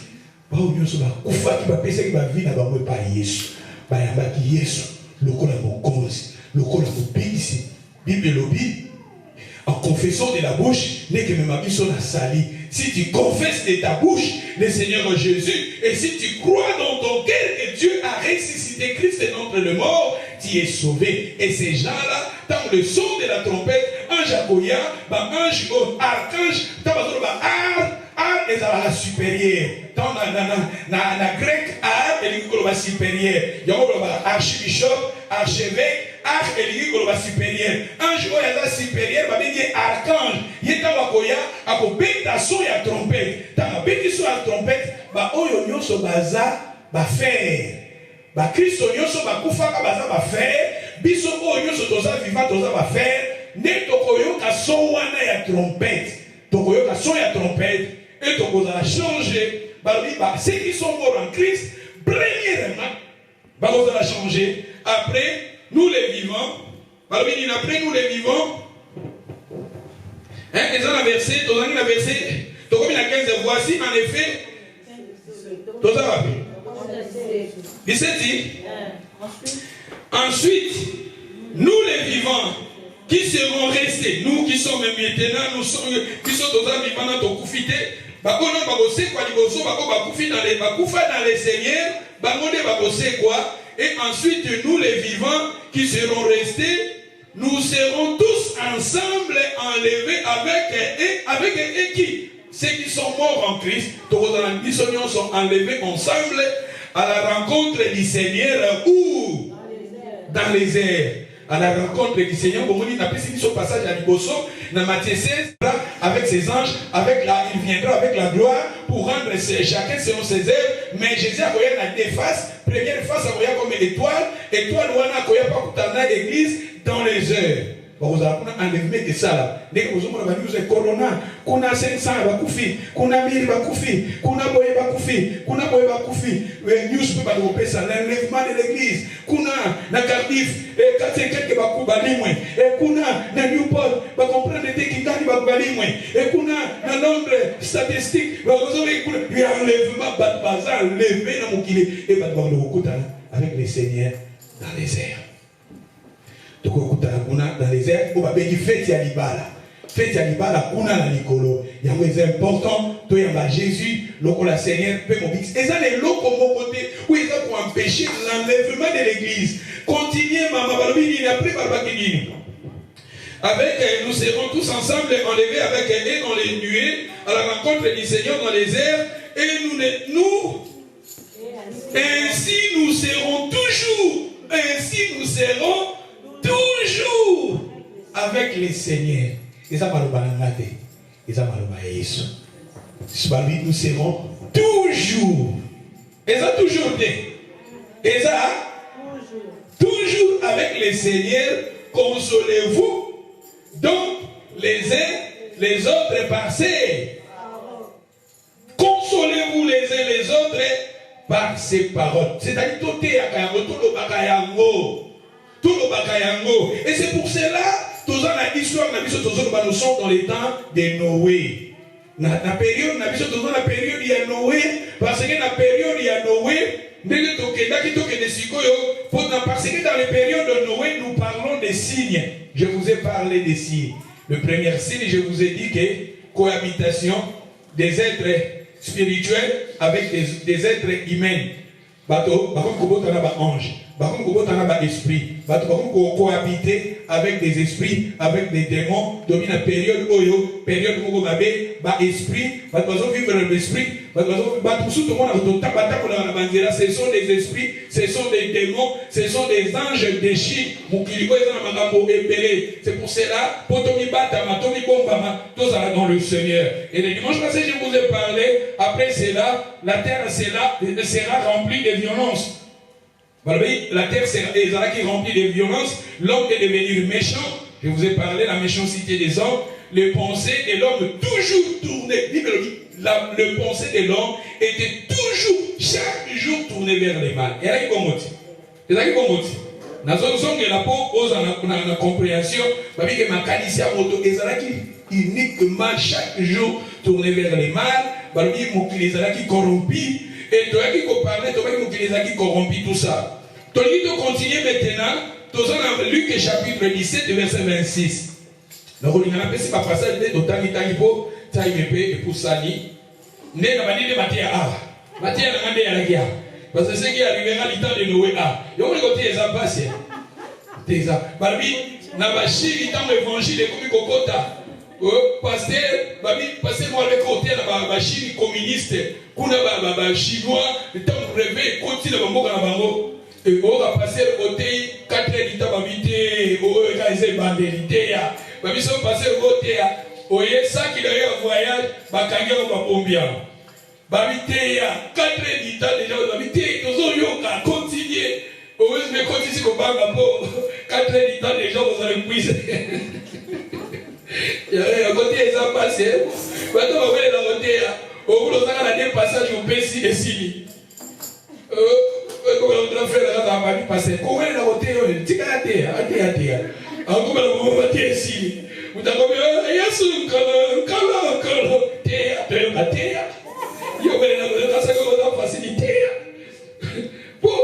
En confessant de la bouche, n'est que même abisso la sali. Si tu confesses de ta bouche le Seigneur Jésus, et si tu crois dans ton cœur que Dieu a ressuscité Christ d'entre les morts, tu es sauvé. Et ces gens-là, dans le son de la trompette, ange akoya, ange archange, art est à la supérieure. Dans la grec, art est la supérieure. Il y a archibishop, archevêque, art est la supérieure. Ange est la supérieure, il y a archange. Il y a un bêta son et trompette. Dans la bêta son et trompette, il y a un baza, faire. Christ nyonso bakufaka baza ba faire biso oyo nyonso toza vivant toza ba faire ne tokoyoka son wana ya trompette tokoyoka son ya trompette et tokozala changer ceux qui sont morts en Christ premièrement bakozala changer après nous les vivants après nous les vivants et dans la verset tozangi na verset tokomi na 15 voici en effet toza wapi 17 dit Ensuite, nous les vivants, qui seront restés, nous qui sommes maintenant, nous sommes, qui sommes dans un vivant dans ton koufité, bah on a bagossé quoi, liboso, bakoufi dans les bakoufa dans les seigneurs, bagonde bagossé quoi, et ensuite nous les vivants qui seront restés, nous serons tous ensemble enlevés avec qui? Ceux qui sont morts en Christ, tous sont enlevés ensemble à la rencontre du Seigneur où? Dans les airs. À la rencontre du Seigneur, comme on dit, son passage à Liboso, dans Matthieu 16, avec ses anges, il viendra avec la gloire pour rendre chacun selon ses œuvres. Mais Jésus a voyé dans deux faces. Première face, a voyé comme étoile. Étoile, on a voyé pas l'église dans les heures. Vous avez enlevé que ça là. Dès que vous avez corona, qu'on a 500 bakoufi, qu'on a 1000 bakoufi, qu'on a boye bakoufi, qu'on a boye bakoufi. News peut pas nous ça l'enlèvement de l'église. Qu'on a na Cardiff, et 450 bakou balimwe. Et qu'on a na Newport, va comprendre des qui gagnent bakou balimwe. Et qu'on a na Londres statistique, va vous avez il y a enlèvement bazar levé na mokile et va voir le recoute avec les seigneurs dans les airs. Dans les airs, on va dire fête ya libala. Fête ya libala, kuna na likolo. Il y a important, toi y a Jésus, loko la Seigneur, peut m'obéir. Et ça les locaux mon côté, où ils ont pour empêcher l'enlèvement de l'église. Continuez, maman, balobini, après balobini. Avec, nous serons tous ensemble enlevés avec elle dans les nuées, à la rencontre du Seigneur dans les airs, et nous ainsi nous serons toujours avec les seigneurs. Et ça va le balancer. Et ça va le balancer. Nous serons toujours. Et ça toujours dit. Et ça toujours avec les seigneurs. Consolez-vous donc les uns les autres par ces. Consolez-vous les uns les autres par ces paroles. C'est-à-dire tout le bakayango. Et c'est pour cela, tous dans l'histoire, nous sommes dans les temps de Noé. Dans la période, il y a Noé, parce que dans la période, il y a Noé, parce que dans les périodes de Noé, nous parlons des signes. Je vous ai parlé des signes. Le premier signe, je vous ai dit que cohabitation des êtres spirituels avec des êtres humains. Bateau, par contre, il y a des anges. Par contre, il y a des esprits. Par contre, cohabiter avec des esprits, avec des démons. Dans une période où période où esprit, vivre l'esprit. Ce sont des esprits, ce sont des démons, ce sont des anges déchis. C'est pour cela, dans le Seigneur. Et le dimanche passé, je vous ai parlé. Après cela, la terre sera remplie de violence. La terre sera remplie de violence. L'homme est devenu méchant. Je vous ai parlé de la méchanceté des hommes. Les pensées de l'homme toujours tournées. Le pensée de l'homme était toujours, chaque jour tourné vers le mal. Et là, il y a dans une zone de la peau, on a compréhension, parce que ma qualité à moto, uniquement chaque jour tourné vers le mal, parce que les gens qui corrompus, et toi qui parlais, toi qui corrompus, tout ça. Tu as continuer maintenant, tu as Luc chapitre 17, verset 26. Donc, on a fait ce passage de Tanipo, Taïmepe et Poussani. Né dans la vie de Mathia A. Mathia n'a pas de la. Parce que ce qui arrivera à l'état de Noé A. Et on va côté les abbas. Barbi, n'a pas chié dans l'évangile de Kokota. Pasteur, moi le côté de la Chine communiste, qu'on a chinois, le temps de rêver, continue à bango. Et on va passer le côté 4 états babité, on va réaliser bandérité. Babi sont passés le côté. Oye, ça qui a eu un voyage, Bakanga va combien? Babité, 4 états déjà, babité, nous allons continuer. Oye, mais continuer comme Banga pour 4 états déjà, vous allez puiser. Il y a un côté, ils ont passé. Maintenant, on va aller dans le côté. On va aller dans le passage au Pessi et Sini. Comment on va faire dans la passé? Comment on va aller dans le côté? Tika la terre, à terre. Comment on va aller ici? Vous avez dit, Yasu, Kalo, terre, à terre. Il y a une facilité. Pour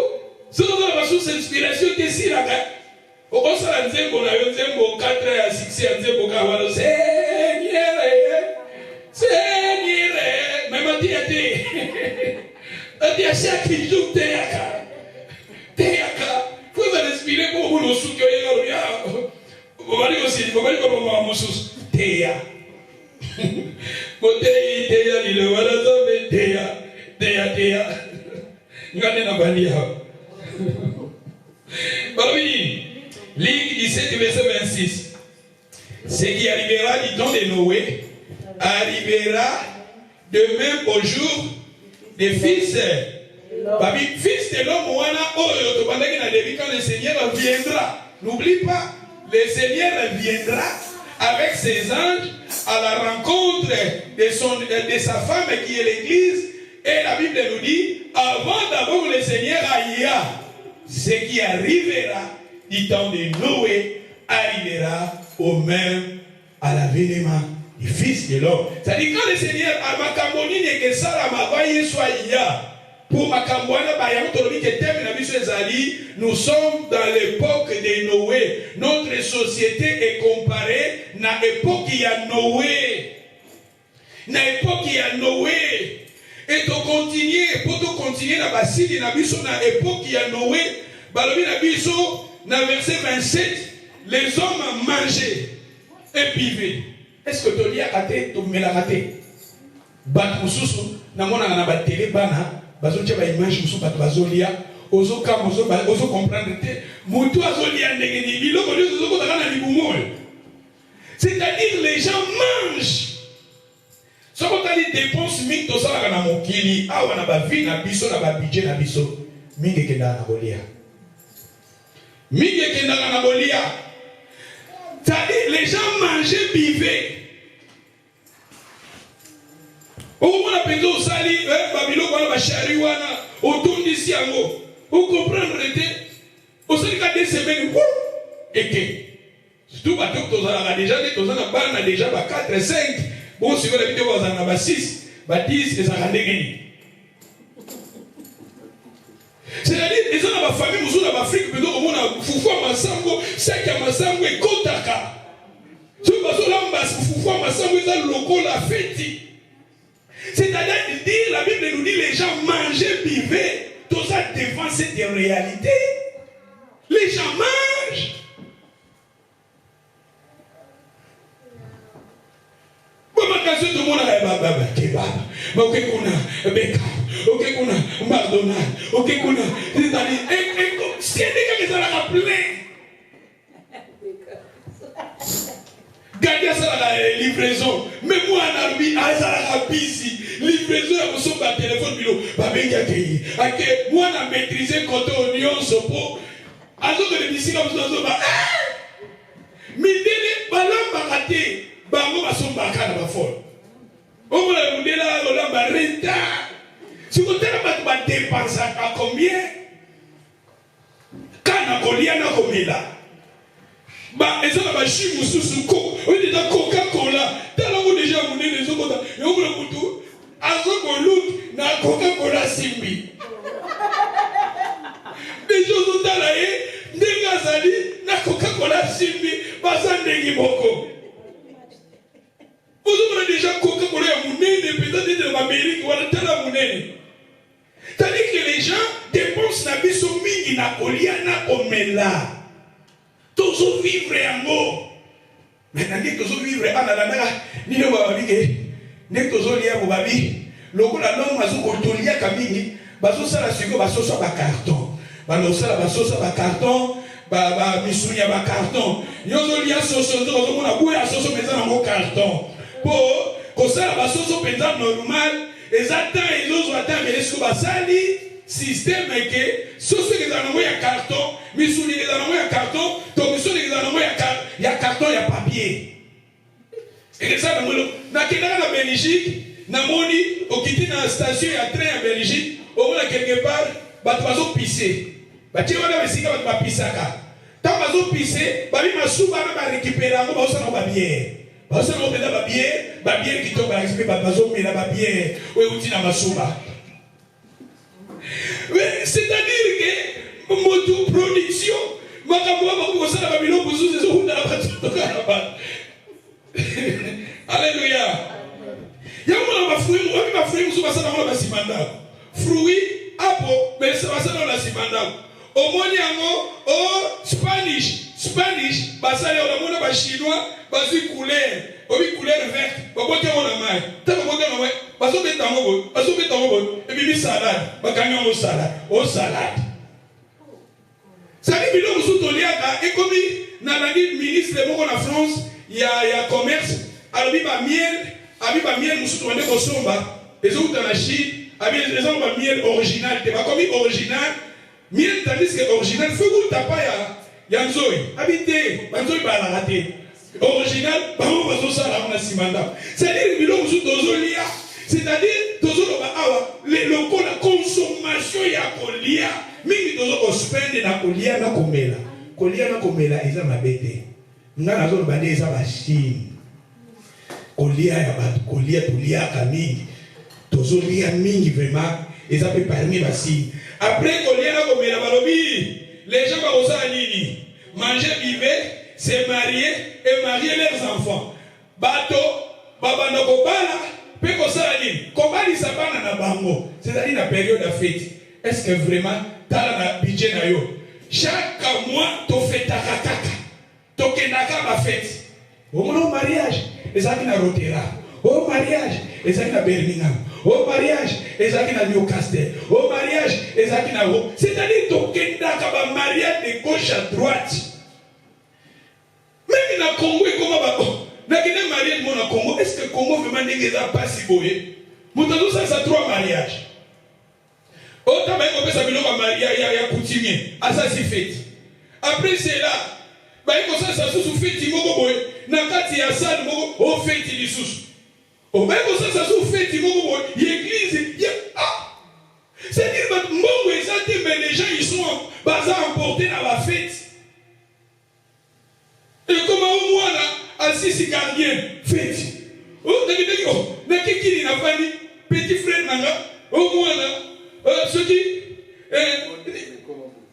ce qui est de la ressource voilà, Seigneur, Seigneur, même à dire, à dire, chaque jour, Théaka, vous allez respirer pour vous, le souk, vous allez aussi, vous allez comme un moussous, Théa. Théa, il est voilà, Théa, Ngane na balia. Parmi Ligue 17, verset 26. Ce qui arrivera du temps de Noé arrivera de même au jour des fils. Fils de l'homme, quand le Seigneur viendra. N'oublie pas, le Seigneur viendra avec ses anges à la rencontre de sa femme qui est l'Église. Et la Bible nous dit, avant d'abord le Seigneur aïa, ce qui arrivera du temps de Noé arrivera au même à l'avènement du Fils de l'homme. C'est-à-dire quand le Seigneur a makamboni ne que ça la mavaye soit ya pour makambona bayamtolobi que thème na biso ezali, nous sommes dans l'époque de Noé. Notre société est comparée na époque ya Noé. Na époque ya Noé. Et pour continuer na basili na biso na époque ya Noé, balobi na biso na verset 27, les hommes mangeaient et buvaient. Est-ce que tu lis à côté, tu mets la côté? Bat mususu na mona na ba télé bana, bazo tia ba image mususu bat bazolia, ozo kam ozo comprendre te, mutu azolia ndenge ni biloko nyo ozo kotaka na libumo. C'est-à-dire les gens mangent. Ce qu'on a dit dépense mingi to sala kana mokili awa na ba vie na biso na ba budget na biso mingi kenda na bolia. Mingi kenda na bolia. C'est-à-dire les gens mangeaient, buvaient. Au moment où on a sali babilo kwa ba shari wana otondisi yango. Vous comprendre était au sali ka 2 semaines et que tout bateau tozala déjà tozana bana déjà ba 4 5. Bon, si vous avez vidéo, vous en avez 6, 10, et ça va dégainer. C'est-à-dire, les gens dans ma famille, nous sommes en Afrique, mais nous avons Foufoua Massango, Saka Massango et Kotaka. Ce que nous avons Foufoua Massango, ils ont le loco, la fête. C'est-à-dire, la Bible nous dit, les gens mangeaient, buvaient, tout ça devant cette réalité. Les gens mangent. Tout le monde a kebab, ok kuna beka, ok kuna McDonald's, ok kuna, c'est des gens qui sont plein. Gardez ça la livraison, mais moi en Arabie, ça la busy. Livraison à son téléphone bilo, babengi accueilli. Moi on a maîtrisé côté oignon sopo, azo que les musiques comme ça ba. Mindele balamba kate, bango basomba kana ba fort. On va vous dire là, on a un retard. Si vous avez des dépenses à combien? Quand on a combien là? Bah, et ça va chier sous ce coup. On est dans Coca-Cola. Tellement vous déjà vous les autres. Et on vous tout. À ce qu'on loot, na Coca-Cola simbi. Des choses au talaye, des gazali, na Coca-Cola simbi, basan de giboko. Vous avez déjà Coca-Cola à Mounene, peut-être de l'Amérique, ou à la Mounene. C'est-à-dire que les gens dépensent la vie sur mingi na Oliana Omela. Tous vivre en haut. Maintenant, tous vivre en Alana, ni le Babi, ni tous liens au Babi. Le coup la langue, Mazou Kotolia Kamini, Bazo Sala Sugo, Baso Saba carton. Banosala Baso Saba carton, Baba Misunia Ba carton. Yozolia Soso, on a boué à Soso Pézan en carton. Pour que ça va se faire normal, les attentes, les autres attentes, mais les basali système est que ceux qui ont envoyé un carton, mais ceux qui ont envoyé un carton, donc ceux qui ont envoyé il y a carton, il y a papier. Et ça, dans la Belgique, dans au quitter dans la station, il y a train en Belgique, au moins quelque part, tu vas pisser. Tu vas pisser. Tant que tu vas pisser, tu vas récupérer un bière. Parce que nous avons bien qui tombe à l'expliquer, c'est-à-dire que notre production, musu basala ngolo basimanda. Fruit apo mais ça basala la simanda. Omoni yango Spanish basala la mona ba chinois bazi couleur verte. Babote ona mai. Ta babote na mai. Baso betango et bibi salade. Bakanya o salade. Sali bilo musu toliaka et comme na la ministre moko na France, il y a commerce, alors ba miel musu to ande ko somba. Les autres dans la Chine, les gens ba miel original, te ba comme original. Miel tandis que original faut que tapa ya nzoi. Habité, banzoi ba la raté. Original, ba mo bazo sala na simanda. C'est-à-dire bilo musu tozolia. C'est-à-dire, la consommation ya kolia, mingi tozo spend na kolia na komela. Kolia na komela eza mabete. Nga nazo bande eza machine. Kolia ya bat, kolia tolia ka mingi. Tozo lia mingi vraiment, eza pe parmi basi. Après kolia na komela balobi, les gens vont osa nini? Manger, vivre, se marier et marier leurs enfants. Bato, babana kobala. C'est-à-dire la période de fête. Est-ce que vraiment, dans le budget, chaque mois, tu fais ta kakaka. Tu fais ta fête. Au mariage, les gens qui ont Rotera. Au mariage, les gens qui ont Birmingham. Au mariage, les gens qui ont Newcastle. Au mariage, les gens qui ont. C'est-à-dire tu fais ta mariage de gauche à droite. Même dans le Congo, comment Nakine marié mon Congo, est-ce que le Congo vraiment n'est pas si beau? Moutazou ça 3 mariages. Autant même on peut s'habiller comme mariage, il y a coutumier. Ah ça c'est fête. Après c'est là, bah il faut ça sous fête moko boy. Nakati ya salle moko au fête di sous. Au même ça sous fête moko boy. L'église, ah. C'est-à-dire que mon exact mais les gens ils sont basés emportés dans la fête. Et comment au moins là Assisi gardien, fête. Oh, n'a pas dit, petit frère Nanga, au moins là, ce qui,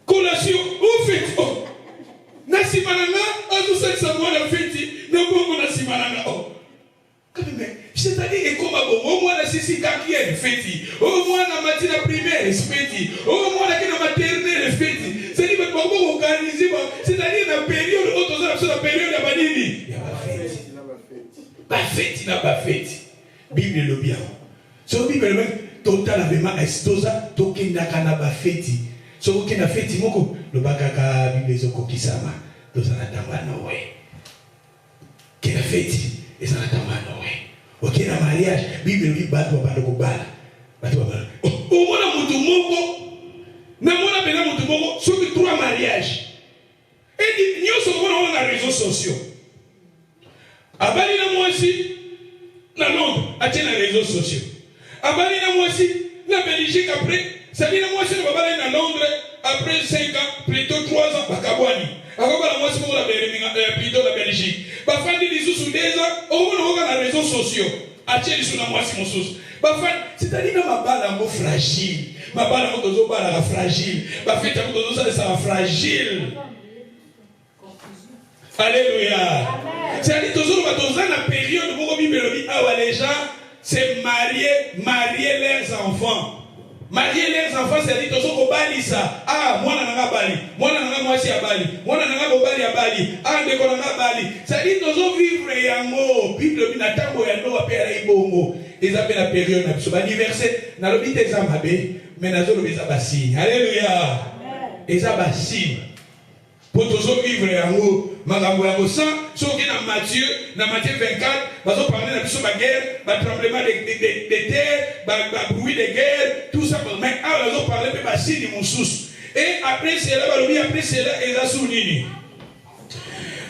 collation, oh, fête. Oh, Nasimananga, à tout ça, ça doit la fête, non, bon, Nasimananga, oh. C'est-à-dire, et comme au moins la Sissi gardien, fête, au moins la matinée primaire, fête, au moins la maternelle, fête. C'est-à-dire, que pour organiser, c'est-à-dire, la période, la période de Banini. Pas fête, n'a pas fête. Bible le bien. So Bible le bien. Total vraiment estosa tokenda kana ba fête. So okenda fête moko le bakaka Bible zoko kisama. Toza na tamba no we. Kena fête, eza na tamba no we. Okenda mariage, Bible lui batu ba ko bala. Batu ba. O mona mutu moko. Na mona bena mutu moko sur 3 mariages. Et nous sommes dans les réseaux sociaux. Abali na moi aussi, na Londres, à les réseaux sociaux. Abali na moi aussi, na Belgique après, ça dit na moi aussi, na Babali na Londres, après 5 ans, plutôt 3 ans, Bakabwani. Après la moi aussi pour la plutôt la Belgique. Bafandi les sous 2 ans, on va dans les réseaux sociaux. Atie les sous na moi aussi mon sous. Bafandi, c'est-à-dire na ma balle en fragile. Ma balle en tozo balle fragile. Bafandi en tozo ça sera fragile. Alléluia. C'est-à-dire toujours dans la période où les gens se marier leurs enfants. Marier leurs enfants, c'est-à-dire toujours au Bali ça. Ah, moi nanga Bali, moi nanga moi si à Bali, moi nanga Bali à Bali, ah de nanga Bali. C'est-à-dire toujours vivre yango. Bible na tango yango apela ibongo. Ils appellent la période na biso anniversaire na lobi te zamabe, mais nazo lobi za basi. Alléluia. Eza basi. Pour toujours vivre yango. Magambo ya bosa, so qui dans Matthieu 24, bazo parler de la guerre, ba tremblement de terre, ba bruit de guerre, tout ça mais ah bazo parler de basini moussous. Et après cela balobi après cela ils a sounini.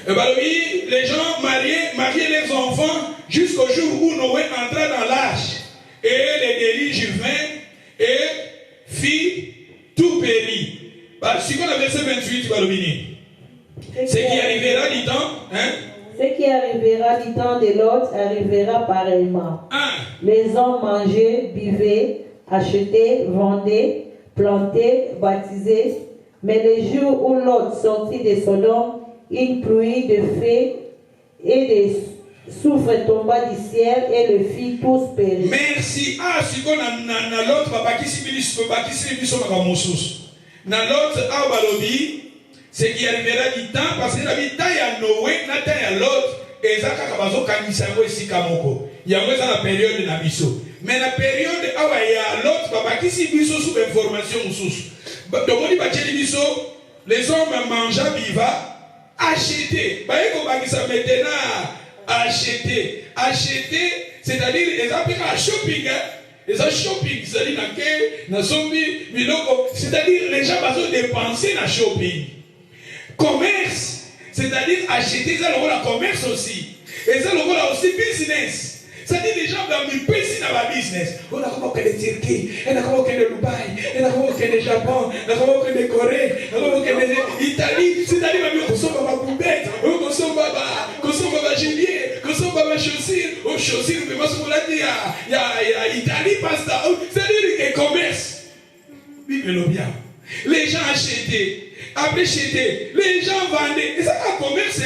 Balobi les gens marier leurs enfants jusqu'au jour où Noé entra dans l'âge et les déluges vinrent et fit tout périt. Bah si on a verset 28 balobi ce qui arrivera du temps, hein? Ce qui arrivera du temps de l'autre arrivera pareillement. Les hommes mangeaient, buvaient, achetaient, vendaient, plantaient, baptisaient. Mais les jours où Lot sortit de Sodome, une pluie de feu et souffle tomba du ciel et le fit tous périr. Merci. Ah, si on a l'autre, babakisi biso makamosus. Na l'autre, ah, balobi, c'est qu'il arrivera du temps, parce que la vie taille à Noé, na taille à l'autre, et ça, kakabazo kanisango esi kamoko. Il y a la période na biso. Mais la période, ah, il y a l'autre, babakisi biso sous information sous. Donc, on dit, bacheli biso, les hommes mangeaient viva, acheter. Bah, il faut bakisa maintenant, acheter. Acheter, c'est-à-dire, ils appliquent à shopping, les shopping, c'est-à-dire, c'est-à-dire, les gens vont dépenser dans shopping. Commerce, c'est-à-dire, acheter, ça le la commerce aussi. Et ça le là aussi business. C'est-à-dire, les gens vont me payer dans la business. On a comment que les Turquie, on a comment que le Dubaï, on a comment que le Japon, on a comment que le Corée, on a comment que l'Italie. C'est-à-dire, on consomme ma poubelle, on consomme ma gilet, on consomme ma chaussure, on chaussure, mais moi, ce qu'on a dit, il y a Italie, pasta. C'est-à-dire, le commerce. Bible le bien. Les gens achetaient, après achetaient, les gens vendaient. Et ça, c'est un commerce,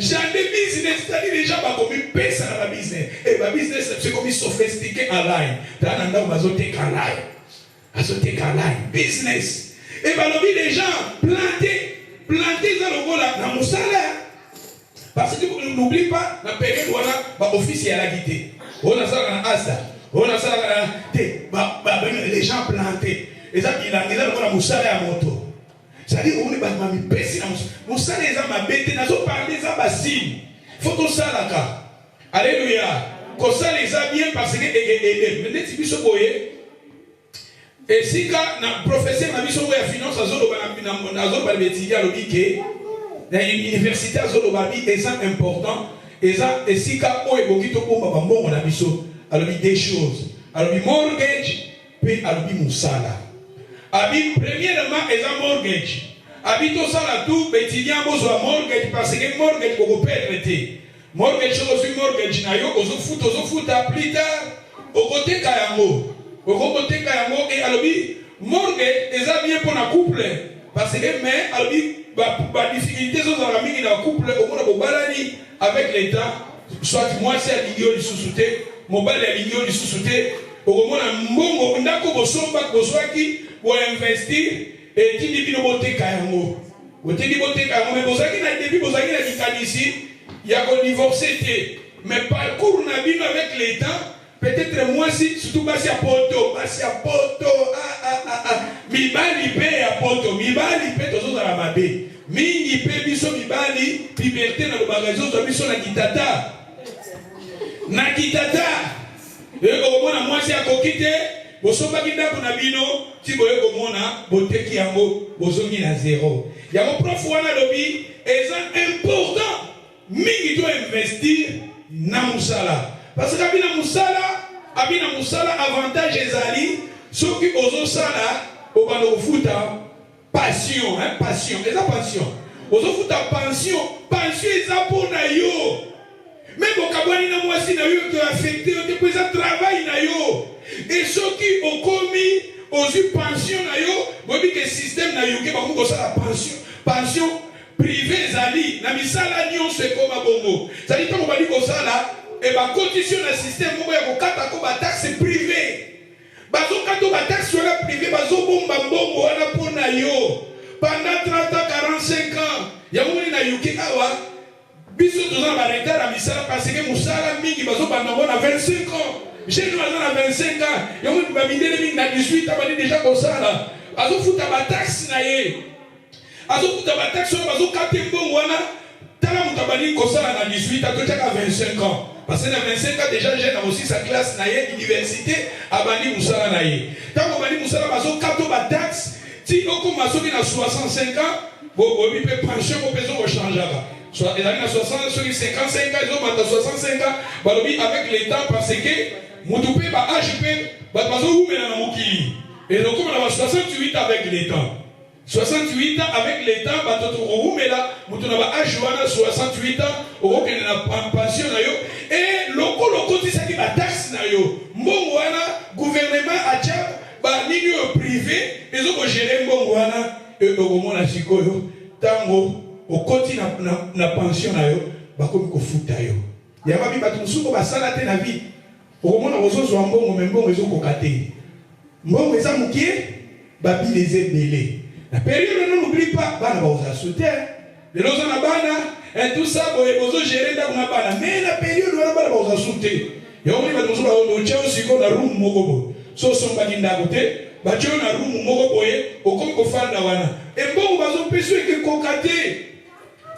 J'ai des business, c'est-à-dire les gens vont comme payer ça dans la business. Et ma business, c'est comme sophistiqué en ligne. Dans un endroit, on va en ligne. Business. Et bien, les gens planter dans le rôle dans mon salaire. Parce que n'oublie pas, la période où on a officier à la guité. On a ça dans Asta. On a ça dans les gens plantés. Et ça, il a dans mon salaire à moto. C'est-à-dire qu'on est pas mis pesé dans mon salaire, ça m'a bêté, n'a pas parlé, ça m'a signe. Faut qu'on ça là. Alléluia. Qu'on ça les a bien parce que mais si vous voyez, et si quand le professeur m'a dit sur la finance, à Zolo Balbétiga, à l'Obiké, dans l'université à Zolo Babi, et ça important, et si quand on est beaucoup on a mis alors des choses, alors mortgage, puis alors moussala. Abi premièrement ils ont mortgage. Abi tout ça là tout étudiant besoin mortgage parce que mortgage pour perdre té. Mortgage aussi mortgage na yo ozo foot plus tard au côté kayango. Au côté kayango et alobi mortgage ils ont bien pour na couple parce que mais alobi ba difficulté zo za mingi na couple au mona bobalani avec l'état soit moi c'est à l'igno du sous-souté, mobile à l'igno du sous-souté au mona mbongo ndako bosomba boswaki pour investir et tu dis que vous avez mais vous avez ici, il y a qu'on divorcé. Mais parcours avec les temps, peut-être moi si, surtout Bassia Poto, Mibali paye à Poto, Mibali paye tous dans la mabé. Mingi paye biso Mibali, liberté dans le magasin, sur biso na kitata. Na kitata. Et au moins, moi si à kokite. Bosoba kinda kuna bino tiboye komona boteki yango bozongi na zéro. Yango prof wana lobi est important mingi to investir na musala. Parce que abina musala avantage ezali soki ozo sala obano futa passion passion eza passion. Ozo futa pension eza pona yo. Même bokabwani na mwasi na yo qui affecté te pesa travail na yo. Et ceux qui ont commis aux pension na yo, vous dites que le système na yo qui va vous la pension privée zali, na misala nyon se comme à bongo. Ça dit quand on va dire que ça là, et bah condition le système où il y a quatre ko ba taxe privée. Bazo kato ba taxe sur la privée, bazo bomba bongo ana pour na yo. Pendant 30 ans, 45 ans, ya moni na yo ki awa biso tous en retard à misala parce que musala mingi bazo banda na 25 ans. J'ai nous à 25 ans, il y a un 18 ans, déjà comme ça là. Azo futa ba taxe na ye. Azo futa ba taxe na bazo katembo wana. Tala mutabani comme ça na 18 ans, tu as 25 ans. Parce que na 25 ans déjà j'ai aussi sa classe na ye université abani musala na ye. Tant abani musala bazo kato ba taxe, si oko masoki na 65 ans, bo bi pe pension bo peso ko changera. Soit ils arrivent à 60, sur 55 ans, ils ont 65 ans, balobi avec les temps parce que Moutoupe ba AGP ba bazo oumela na mokili. Et donc comme on a 68 avec les temps. 68 ans avec les temps ba toto oumela mutuna ba ajwana 68 ans au que na pension na yo et loko ti saki ba taxe na yo. Mbongo wana gouvernement atia ba nini privé ils ont gérer mbongo wana et okomona sikoyo tango okoti na pension na yo ba komi ko futa yo. Il y a pas de souko basala te na vie. Au moment où on mbongo mbongo ezo kokate. Mbongo eza mukie babi les ébélés. La période ne n'oublie pas bana ba oza souter. Les loza na bana et tout ça boye bozo gérer da na bana. Mais la période wana bana ba oza souter. Ya on va nous ba on tchao siko na room moko bo. So somba kinda kote ba tchao na room moko boye okomi ko fanda wana. Et mbongo bazo peso ke kokate.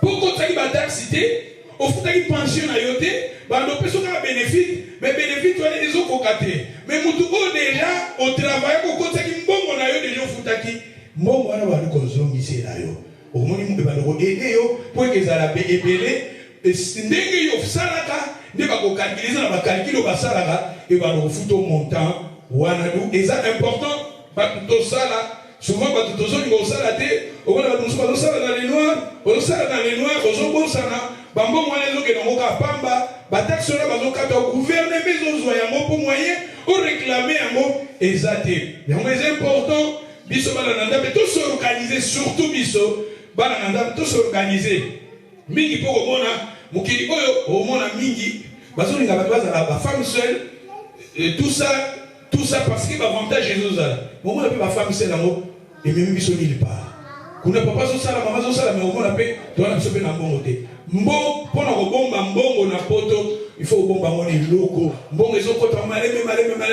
Pourquoi tu as taxité? Au fond, tu as pension à yote, bando peso ka bénéfice, mais bénéfice tu as des autres côtés. Mais mutu o déjà au travail ko kota ki mbongo na yo déjà futaki. Mbongo wana ba ko zongisi na yo. Au moni mu ba ko aider yo pour que ça la ébélé, ndenge yo salaka, ne ba ko calculer na ba calculer ba salaka et ba ko futo montant wana du et ça important ba to sala. Souvent, quand tu as un salade, on va nous faire dans les noirs, on va dans les noirs, on va sana, bambo moi les autres qui n'ont pas pamba, batak sur la base au gouvernement mais aux oignons pour moyen, on réclamer un mot exacté. Donc c'est important, biso balananda, mais tous s'organiser, surtout biso balananda, tous s'organiser. Mingi pour au mona, mukiri oyo au mona mingi, baso ni ngababa za la femme seule, et tout ça parce que l'avantage Jésus a. Moment la femme seule en et même biso ni pas. Kuna papa so sala mama so sala mais au moins la paix, toi na biso pe na mbongo te. Mbo pona ko bomba mbongo na poto, il faut bomba moni loko. Mbongo ezo kota maleme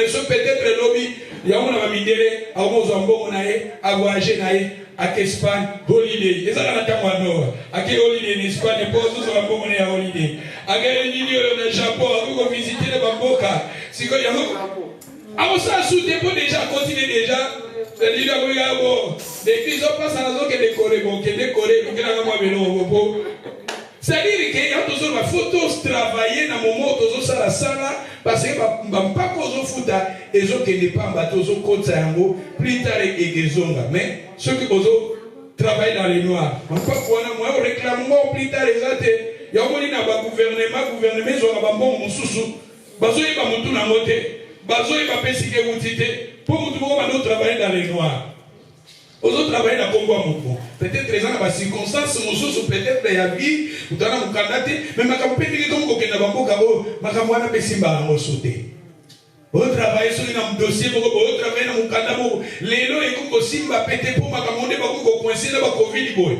so peut-être lobby, ya on va midele, a mo zo mbongo na ye, a voyager na ye à Espagne holiday. Eza na tamwa no. Ake holiday en Espagne pour zo mbongo na holiday. Ake ni na Japon, ko visiter le bamboka. Siko ya avant ça, sous dépôt déjà, continue déjà. Les leaders, regarde, les filles ont pas ça, qui décoré, bon, qui décoré, donc il y a un mois, mais non, c'est-à-dire qu'il y a toujours ma photo travailler dans le moment où ça la salle, parce que pas qu'on se fout, et ceux qui n'est pas en bateau, ceux qui sont plus tard et qui mais ceux qui travaillent dans les noirs, on pas quoi, moi, on réclame moi plus tard les autres. Il y a un moment où gouvernement, ils ont un bon sous-sous, parce qu'ils ont un tout dans le côté. Bazo est pas pesqué ou tité pour nous travailler dans les noirs. Aux autres travailler dans Congo à Moukou. Peut-être les gens dans circonstances, peut-être il y a vie, ou dans un candidat, mais ma capacité comme qu'on a bambo kabo, ma kamwana pesimba en sauté. Au travail sur un dossier, au travail dans mon candidat, les lois et comme simba pété pour ma camonde, pas qu'on coincé dans la Covid boy.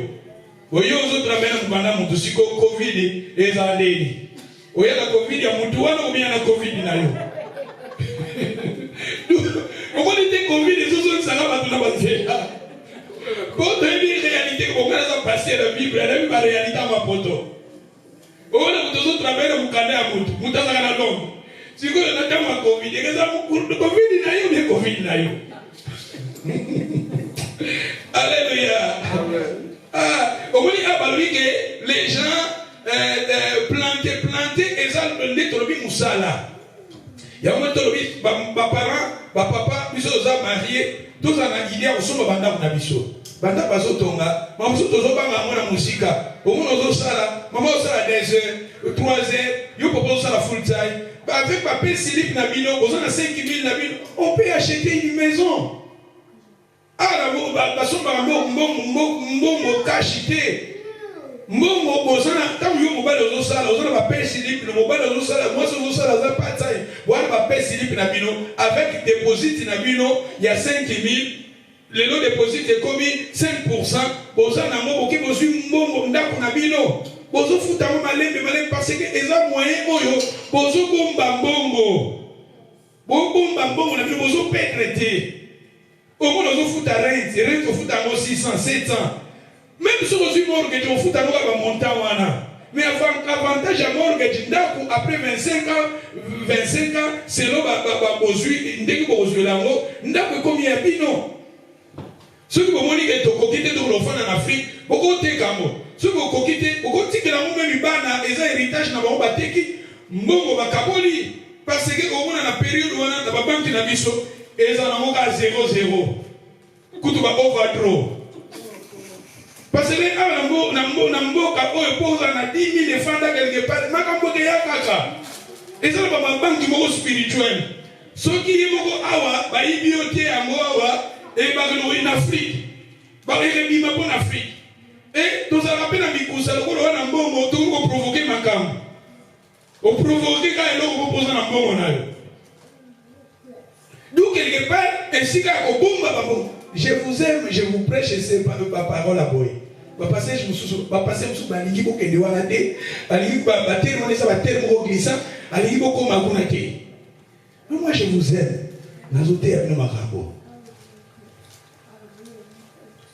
Voyez aux autres travail dans mon candidat, mon dossier Covid et les années. Voyez la Covid, il y a mon toit ou bien la Covid na yo. Comment était Covid les autres ça va tout passer. Quand tu as une réalité comment ça va passer la Bible, la Bible réalité ma poto. On a tous travailler dans mon candidat muta ça na long. Si vous avez un Covid, et que ça vous Covid na yo bien Covid na yo. Alléluia. Ah, on dit que les gens planter et ça les trobi musala. Il y a un moment où mes parents, mes papa, ils sont mariés, tous en Guinée, ils sont banda na biso. Banda baso tonga, maman so tozo banga mona musika. Au moment où sala, maman sala 2 heures, 3 heures, yo papa sala full time. Avec papa Philippe na bino, on a 5 000 na bino, on peut acheter une maison. Ah la baso banga mo kashite. Mbongo bozana tant yo mobile ozosala ozana ba pay slip le mobile ozosala moi ozosala za pas taille voilà ba pay slip na bino avec déposit na bino il y a 5 000 le lot déposit est comme 5% bozana mo oki bozu mbongo ndako na bino bozo futa mo malembe parce que eza moyen oyo bozo bomba mbongo na bino bozo pétrete au moins ozo futa rent futa mo 600 700. Même si on a mortgage, on fout à nous montant. Mais l'avantage à mortgage, après 25 ans, c'est là que dès que vous avez combien de bino. Ceux qui ont dit que vous quittez en Afrique, vous avez dit ceux qui ont quitté, vous avez dit que vous avez dit héritage na ba bateki, mbongo bakaboli parce que au moins na période où on a ba banque na biso, et ça na moka 0,0. Kutu ba overdraw. Parce que na mboka oyo poza na 10 000 francs quelque part makamboke ya kaka ezala ba banque moko spirituel soki yemoko awa ba ibiote yango awa e ba no in Afrique ba rebima pour Afrique et tozala pe na mikusa lokolo wana mbongo to ko provoquer makambo Au provoquer quand il est opposé à bon on a. Donc quelque part, ainsi qu'à bon, je vous aime, je vous prêche c'est pas ma parole à boy. Va passer je me sous va passer sous balingi ko kende wana te, balingi ba bater on ça va tellement glissant, balingi ko makuna te. Mais moi je vous aime. Nazote avec nos marabouts.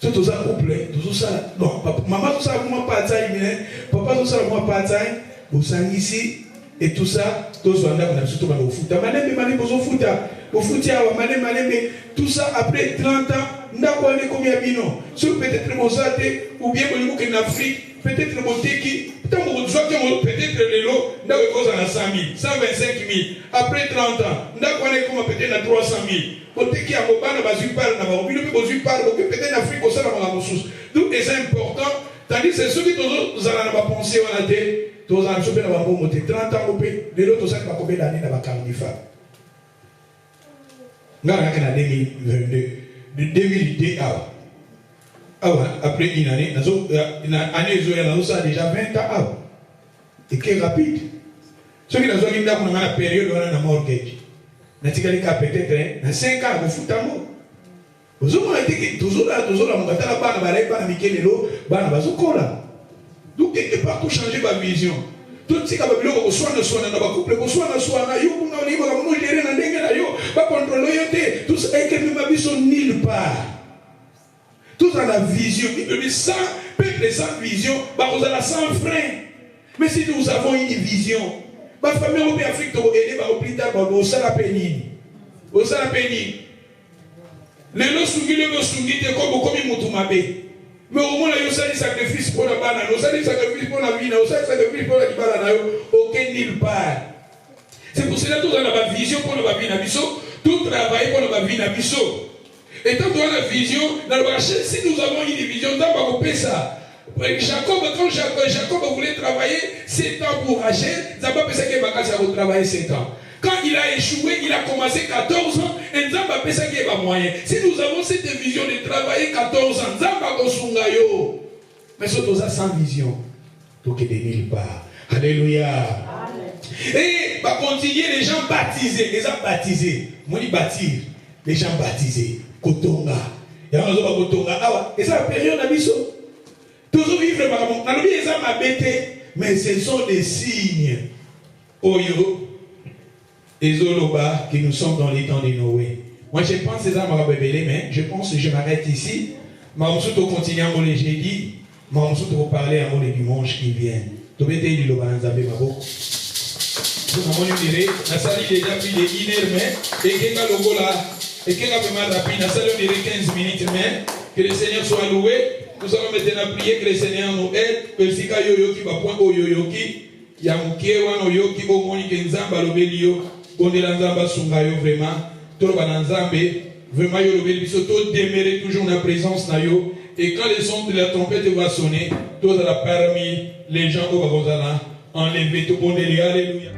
Tout ça couple, tout ça non, maman tout ça moi pas taille mais papa tout ça moi pas taille, au sang ici et tout ça, tout ça on a surtout au foot. Mané au foot, au foot mané tout ça après 30 ans, n'a pas combien bino. Sur peut-être mon zate ou bien en Afrique, peut-être mon teki, peut-être les lots, n'a pas cause à 100 000, 125 000. Après 30 ans, n'a pas peut-être à 300 000. Peut-être qu'il y a un na bazu parle na ba bino bazu parle peut-être en Afrique au sein de la ressource. Donc c'est important, tandis que c'est ceux qui tous allons pas penser à la tête. Tous les gens qui ont 30 ans, les autres qui ont combien d'années dans la Carnifa. Nous avons 2022. Après une année, nous avons déjà 20 ans. Et qui est rapide. Ceux qui ont la période où on a un mortgage, nous avons peut-être 5 ans, nous foutons un mot. Vous avez toujours là, nous avons donc, quelque part, tout changer ma vision. Tout ce qui a besoin de soin, de couple, de soin, tout ça est que ma vie sont nulle part. Tout dans la vision. Sans peuple sans vision, vous avez sans frein. Mais si nous avons une vision, ma famille au Afrique, plus tard, au Salapéni. Au Salapéni. Les lots soumis, comme Moutoumabé. Mais au moins, il y a des sacrifices pour la banane, il y a des sacrifices pour la vie, il y a des sacrifices pour la banane, aucun nulle part. C'est pour cela que nous avons la vision pour la vie, tout travail pour la vie. Et tant qu'on a la vision, si nous avons une vision, nous avons ça. Jacob, quand Jacob voulait travailler 7 ans pour Rachel, il n'a pas pensé qu'il va travailler 7 ans. Quand il a échoué, il a commencé 14 ans et nous avons pensé qu'il y a moyen. Si nous avons cette vision de travailler 14 ans, nous avons mais surtout ça sans vision. Donc il est nulle part. Alléluia. Amen. Et va continuer les gens baptisés. Les gens baptisés. Moi je baptise. Les gens baptisés. Kotonga. Et on va Kotonga. Et ça la période à Bisso. Toujours vivre par rapport. On a oublié les gens m'abêter. Mais ce sont des signes. Oyo. Et Zoloba, que nous sommes dans les temps de Noé. Moi, je pense que c'est ça, mais je pense que je m'arrête ici. Mais on va continuer à mon jeudi. Mais on va parler à mon dimanche qui vient. Tu peux te dire, le bananzabé, ma boue. Nous avons dit, la salle est déjà plus de 1 heure, mais, et qu'il y a le logo là, et qu'il y a un peu mal rapide, la salle est 15 minutes, mais, que le Seigneur soit loué. Nous allons maintenant prier que le Seigneur nous aide. Que le Sika yoyoki va point au yoyoki. Yamukie wano yoki au monique nzamba lobelio. Bondela nzamba sungayo vraiment. Tolo bananzambe. Vraiment yo lobeli biso to demeurer toujours dans la présence na yo. Et quand le son de la trompette va sonner, tout à la parmi les gens au Bagozala enlever tout bon délire. Alléluia.